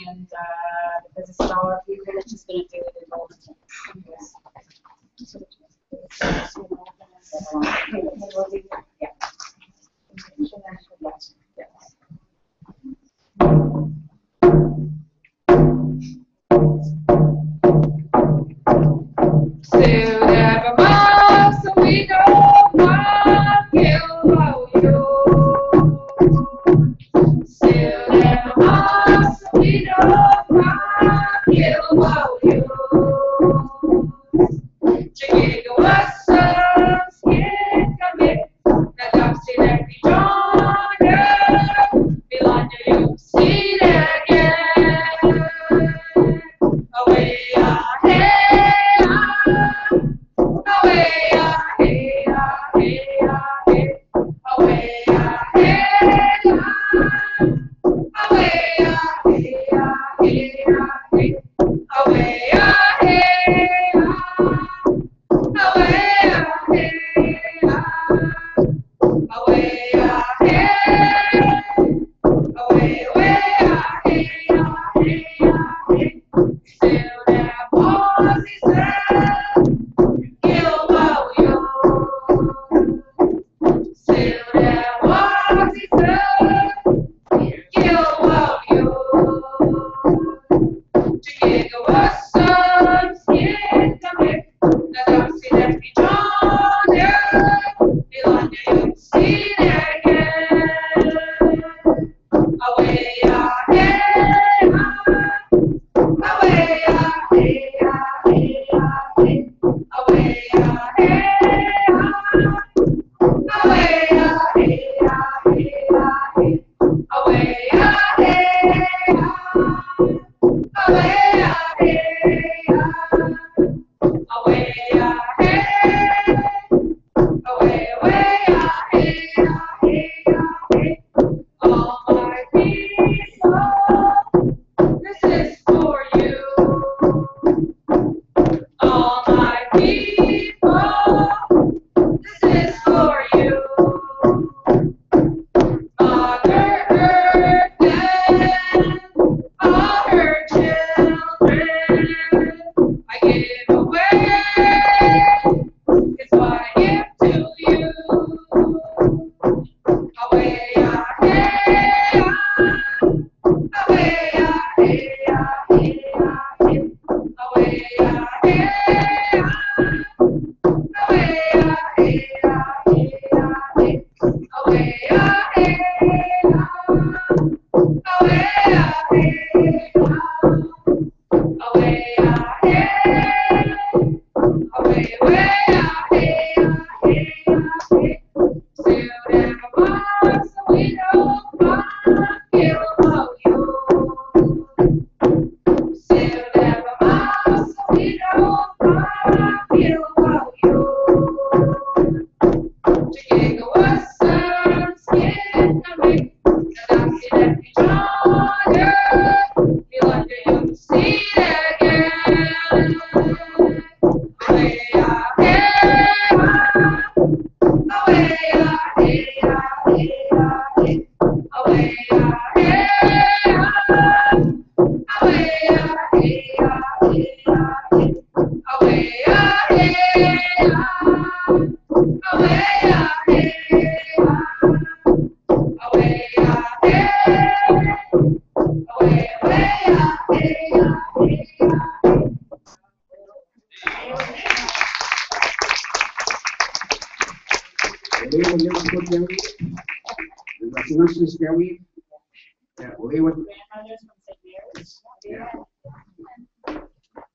And, because it's all our people that just gonna do it in all the time.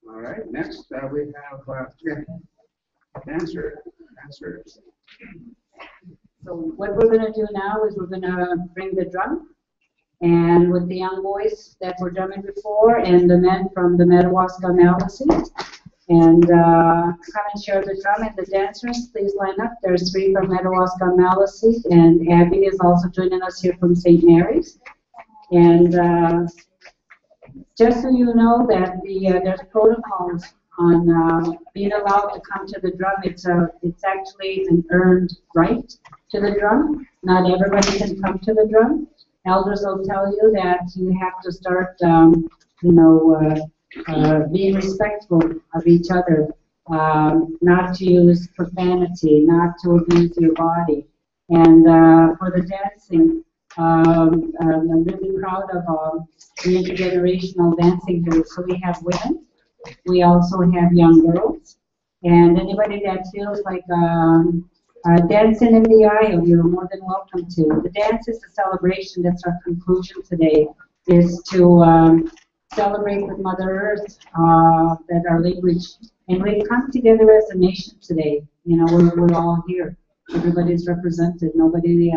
All right, next we have dancers. So what we're gonna do now is we're gonna bring the drum, and with the young boys that were drumming before, and the men from the Madawaska Malacy, and come and share the drum. And the dancers, please line up. There's 3 from Madawaska Malacy, and Abby is also joining us here from St. Mary's. And just so you know that there's protocols on being allowed to come to the drum. It's actually an earned right to the drum. Not everybody can come to the drum. Elders will tell you that you have to start, being respectful of each other, not to use profanity, not to abuse your body. And for the dancing, I'm really proud of the intergenerational dancing here. So we have women, we also have young girls, and anybody that feels like dancing in the aisle, you're more than welcome to. The dance is a celebration. That's our conclusion today, is to celebrate with Mother Earth, that our language, and we've come together as a nation today. You know, we're all here. Everybody's represented. Nobody,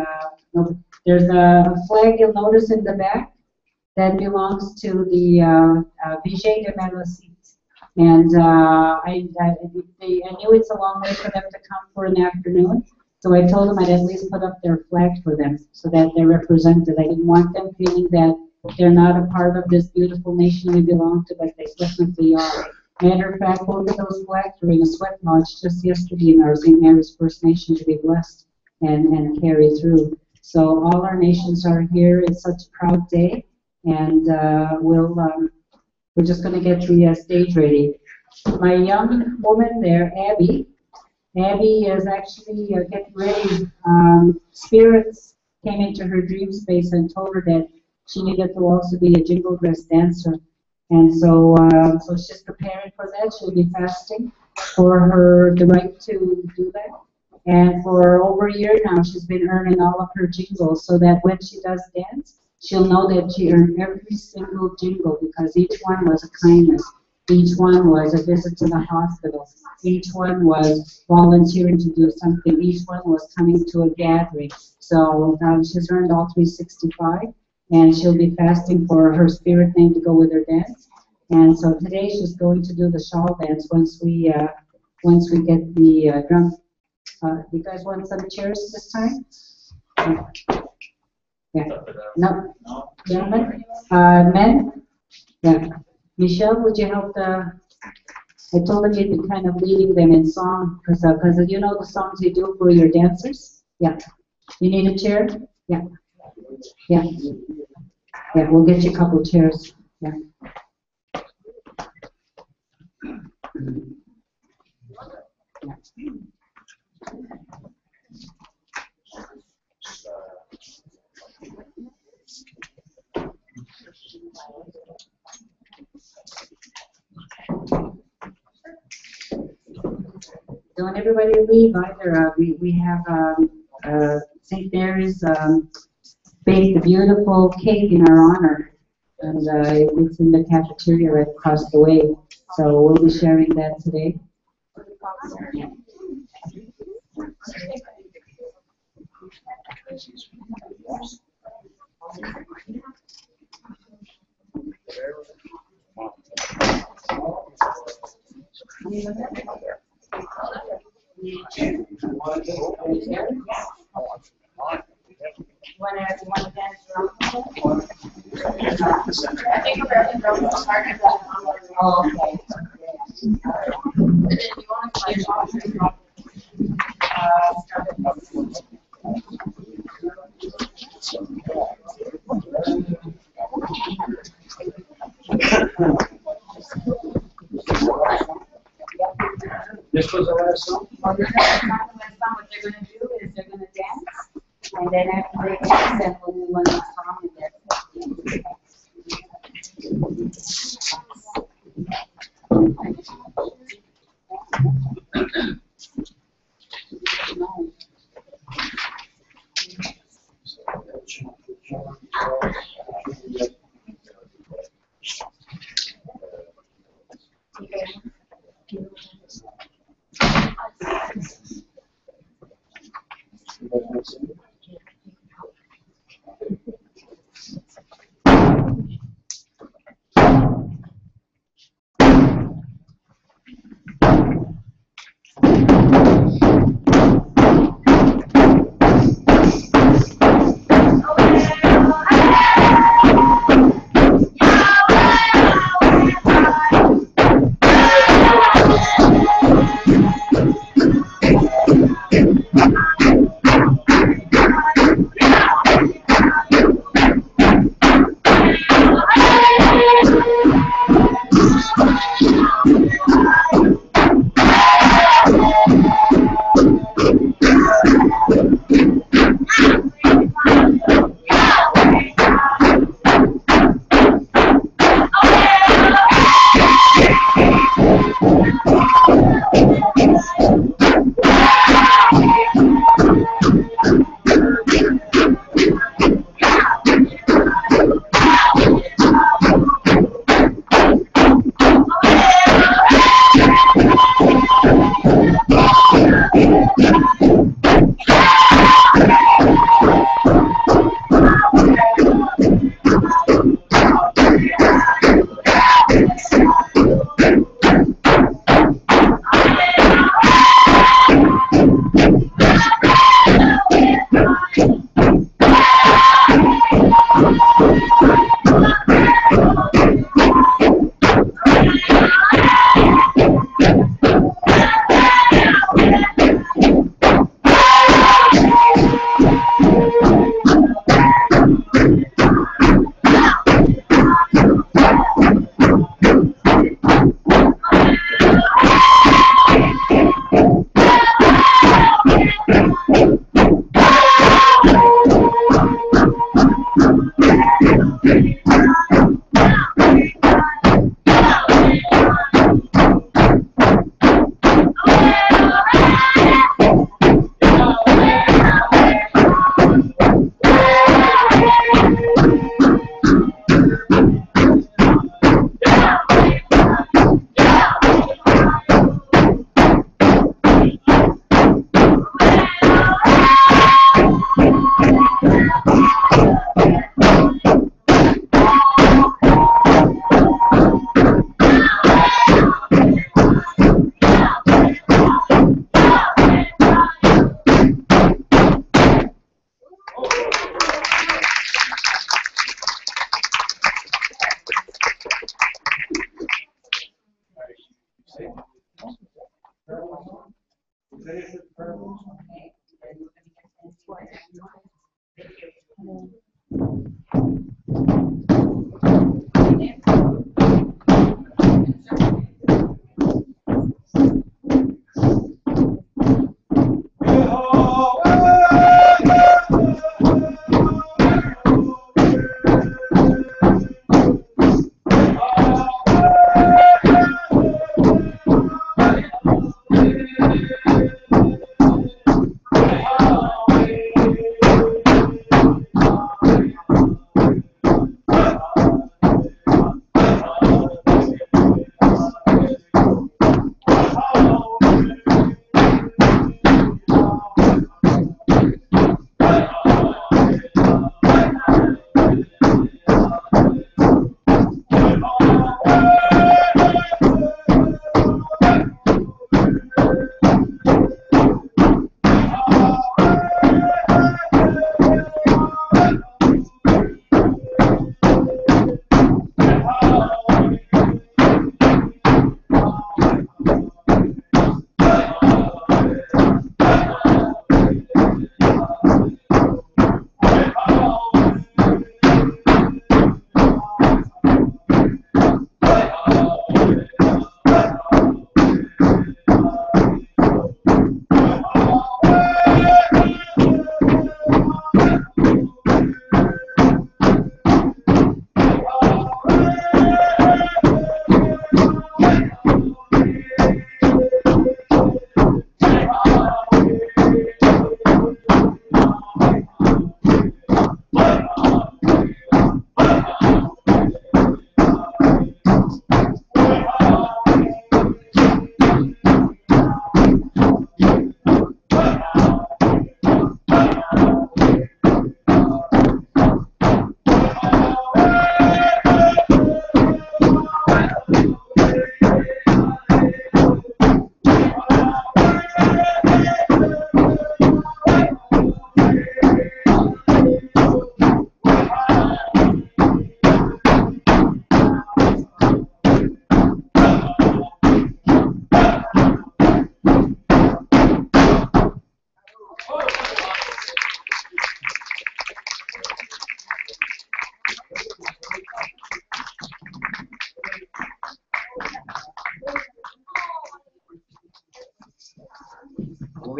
there's a flag you'll notice in the back that belongs to the Vigée de Melocite. And I knew it's a long way for them to come for an afternoon, so I told them I'd at least put up their flag for them so that they're represented. I didn't want them feeling that they're not a part of this beautiful nation we belong to, but they definitely are. Matter of fact, both of those flags were in a sweat lodge just yesterday in our St. Mary's First Nation to be blessed and carry through. So all our nations are here. It's such a proud day, and we're just going to get the stage ready. My young woman there, Abby is actually getting ready. Spirits came into her dream space and told her that she needed to also be a jingle dress dancer. And so she's preparing for that. She'll be fasting for the right to do that. And for over a year now, she's been earning all of her jingles so that when she does dance, she'll know that she earned every single jingle, because each one was a kindness. Each one was a visit to the hospital. Each one was volunteering to do something. Each one was coming to a gathering. So she's earned all 365, and she'll be fasting for her spirit name to go with her dance. And so today she's going to do the shawl dance once we get the drum. You guys want some chairs this time? Yeah. No. Gentlemen? Men? Yeah. Michelle, would you help I told them you'd be kind of leading them in song, because you know the songs you do for your dancers? Yeah. You need a chair? Yeah. Yeah. Yeah, we'll get you a couple chairs. Yeah. Don't everybody leave either. We have St. Mary's baked a beautiful cake in our honor, and it's in the cafeteria right across the way. So we'll be sharing that today. This was the last song? Well, this is not the last song. What they're going to do is they're going to dance, and then after they dance, then we'll move on to the song in there.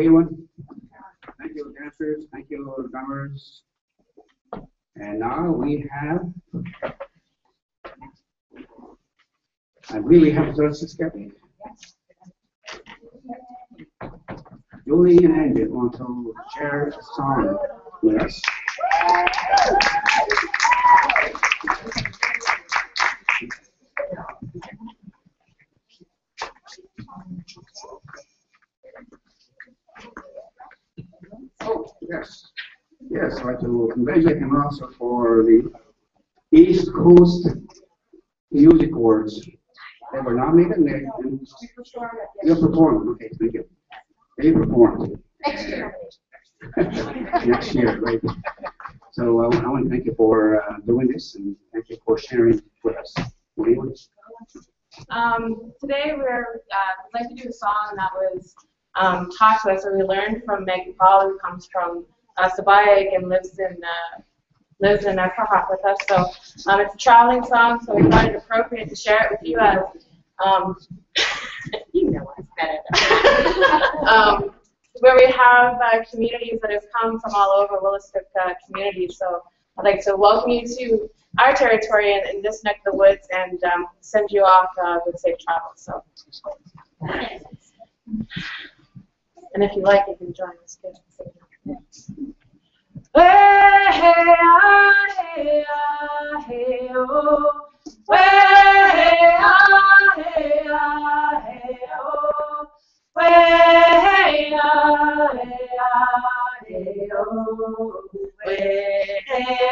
Everyone, thank you dancers, thank you drummers. And now we have, I really have to skip it. Julie and Andy want to share a song with us. Oh, yes. Yes, I'd like to congratulate him also for the East Coast Music Awards. They were nominated and they performed. Okay, thank you. They performed. Next year. Next year, right. So I want to thank you for doing this and thank you for sharing with us. Today we'd like to do a song that was taught to us, or we learned from Maggie Paul, who comes from Sabayeg and lives in Kahak with us. So it's a traveling song, so we thought it appropriate to share it with you as you know us better. Where we have communities that have come from all over Williston communities. So I'd like to welcome you to our territory in this neck of the woods and send you off with safe travel. So, and if you like, you can join us. Hey, hey, ah, hey, ah, hey, oh. Hey, ah, hey, ah, hey, oh. Hey, ah, hey, ah, hey, oh. Hey,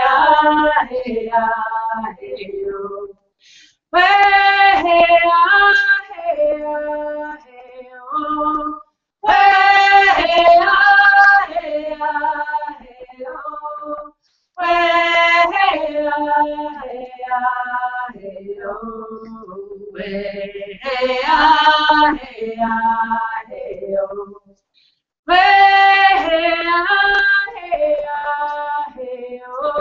ah, hey, ah, hey, oh. Hey, ah, hey, ah, hey, oh. Hey, ah, hey, ah, hey, oh. Hey, ah, hey, ah, hey, oh. Hey, ah, hey, ah, hey, oh. Hey, ah, hey, ah, hey, oh.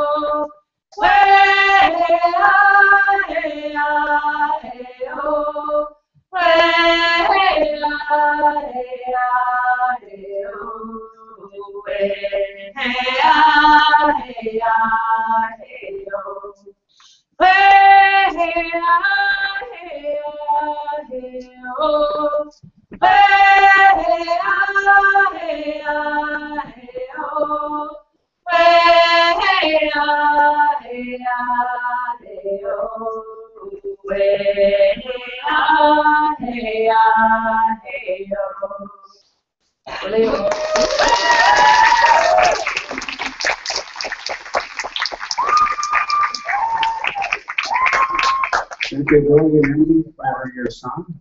Thank you, Joey and Emily, for your song.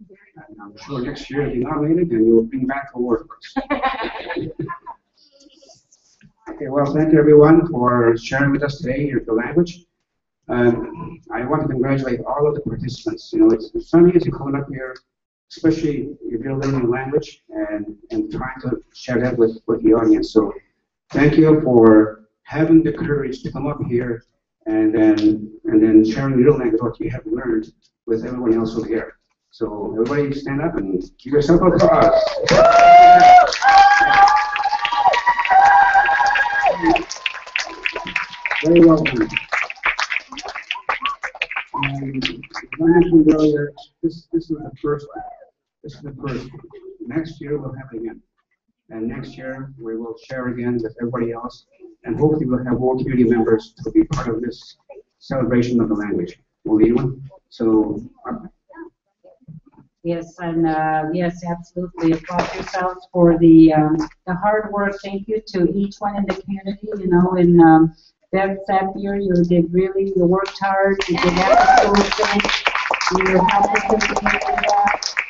And I'm sure next year, if you're nominated, then you'll bring back awards. Okay, well, thank you everyone for sharing with us today your language. I want to congratulate all of the participants. You know, it's so easy coming up here, especially if you're learning the language and trying to share that with the audience. So thank you for having the courage to come up here and then sharing your language, what you have learned with everyone else over here. So everybody stand up and give yourself a applause. Very well done. As I mentioned earlier, this is the first. This is the first. Next year we'll have it again, and next year we will share again with everybody else, and hopefully we'll have more community members to be part of this celebration of the language. Will you? So. Yes, and yes, absolutely. Applaud yourselves for the hard work. Thank you to each one in the community. You know, in that year, you did really, you worked hard. You did everything. You helped us in the area.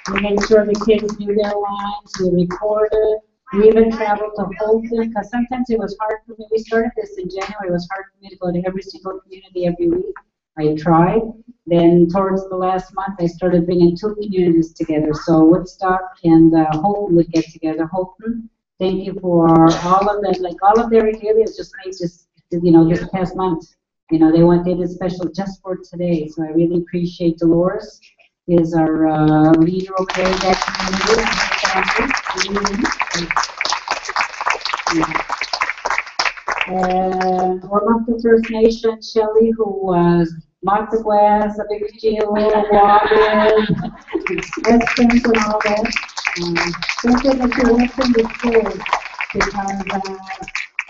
You made sure the kids knew their lines. You recorded. We even traveled to Holton because sometimes it was hard for me. We started this in January. It was hard for me to go to every single community every week. I tried. Then towards the last month, I started bringing two communities together. So Woodstock and Holton would get together. Holton, thank you for all of that. Like all of their regalias just made this, you know, this past month. You know, they did special just for today. So I really appreciate Dolores, is our leader over there in that community. And Ormonte First Nation, Shelley, who was Matagwes, a big deal, water, Estons and all that. Thank you that you went in the schools because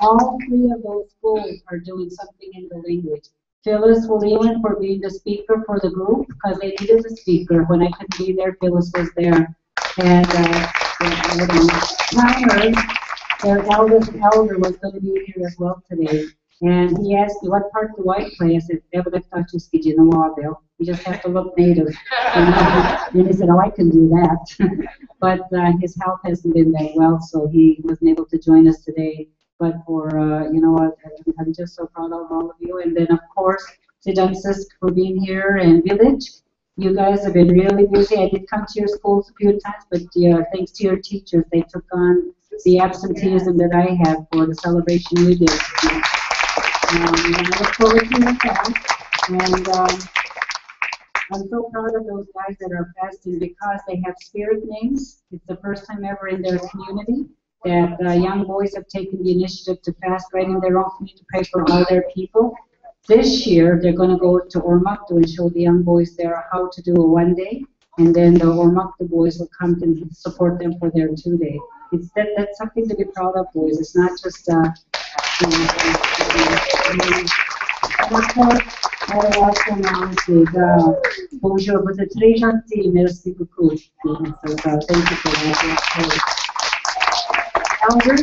all three of those schools are doing something in the language. Phyllis William for being the speaker for the group because they needed a speaker. When I couldn't be there, Phyllis was there. And Tyler, their eldest elder, was going to be here as well today. And he asked me, what part do I play? I said, you just have to look native. And he said, oh, I can do that. But his health hasn't been that well, so he wasn't able to join us today. But for, you know what, I'm just so proud of all of you. And then, of course, Sijan Sisk for being here and Village. You guys have been really busy. I did come to your schools a few times, but thanks to your teachers, they took on the absenteeism that I had for the celebration we did. And I look forward to that. And I'm so proud of those guys that are fasting because they have spirit names. It's the first time ever in their community that young boys have taken the initiative to fast right in their own community to pray for all their people. This year, they're going to go to Ormocto and show the young boys there how to do a 1 day, and then the Ormocto boys will come and support them for their 2 day. That's something to be proud of, boys. It's not just, and of course, I also want to bonjour, vous êtes très gentil, merci beaucoup. So, thank you for that. Elders,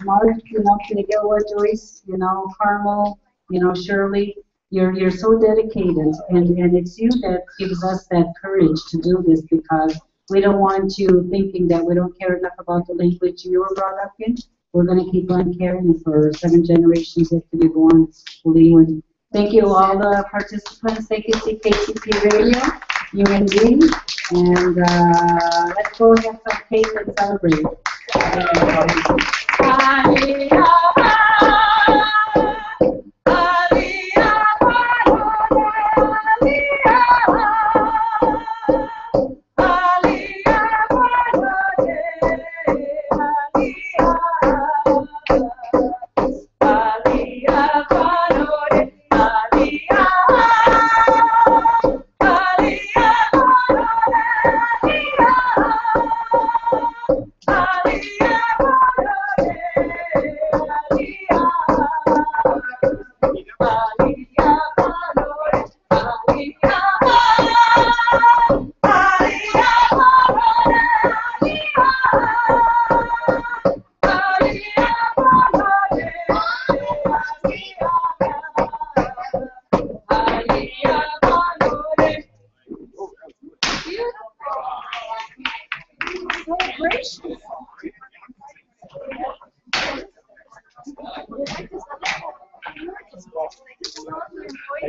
Mark, you know, Miguel, Joyce, you know, Carmel, you know, Shirley, you're so dedicated, and it's you that gives us that courage to do this because we don't want you thinking that we don't care enough about the language you were brought up in. We're going to keep on caring for 7 generations yet to be born. Thank you all the participants. Thank you CKCP Radio, UND, and let's go have some cake and celebrate.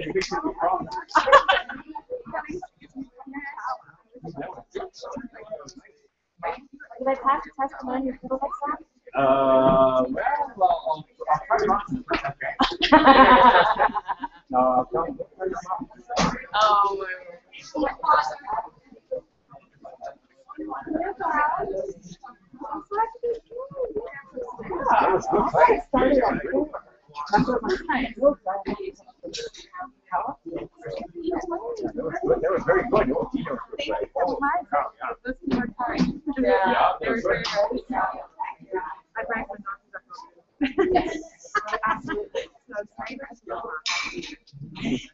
Did I pass the test on your fiddle next time? Well, I'll try not to. No, I'll tell you. Oh, That was good fight. That was very good. Your teamwork was great. Oh, wow, yeah. Yeah, that was very good. I drank the Absolutely. So it's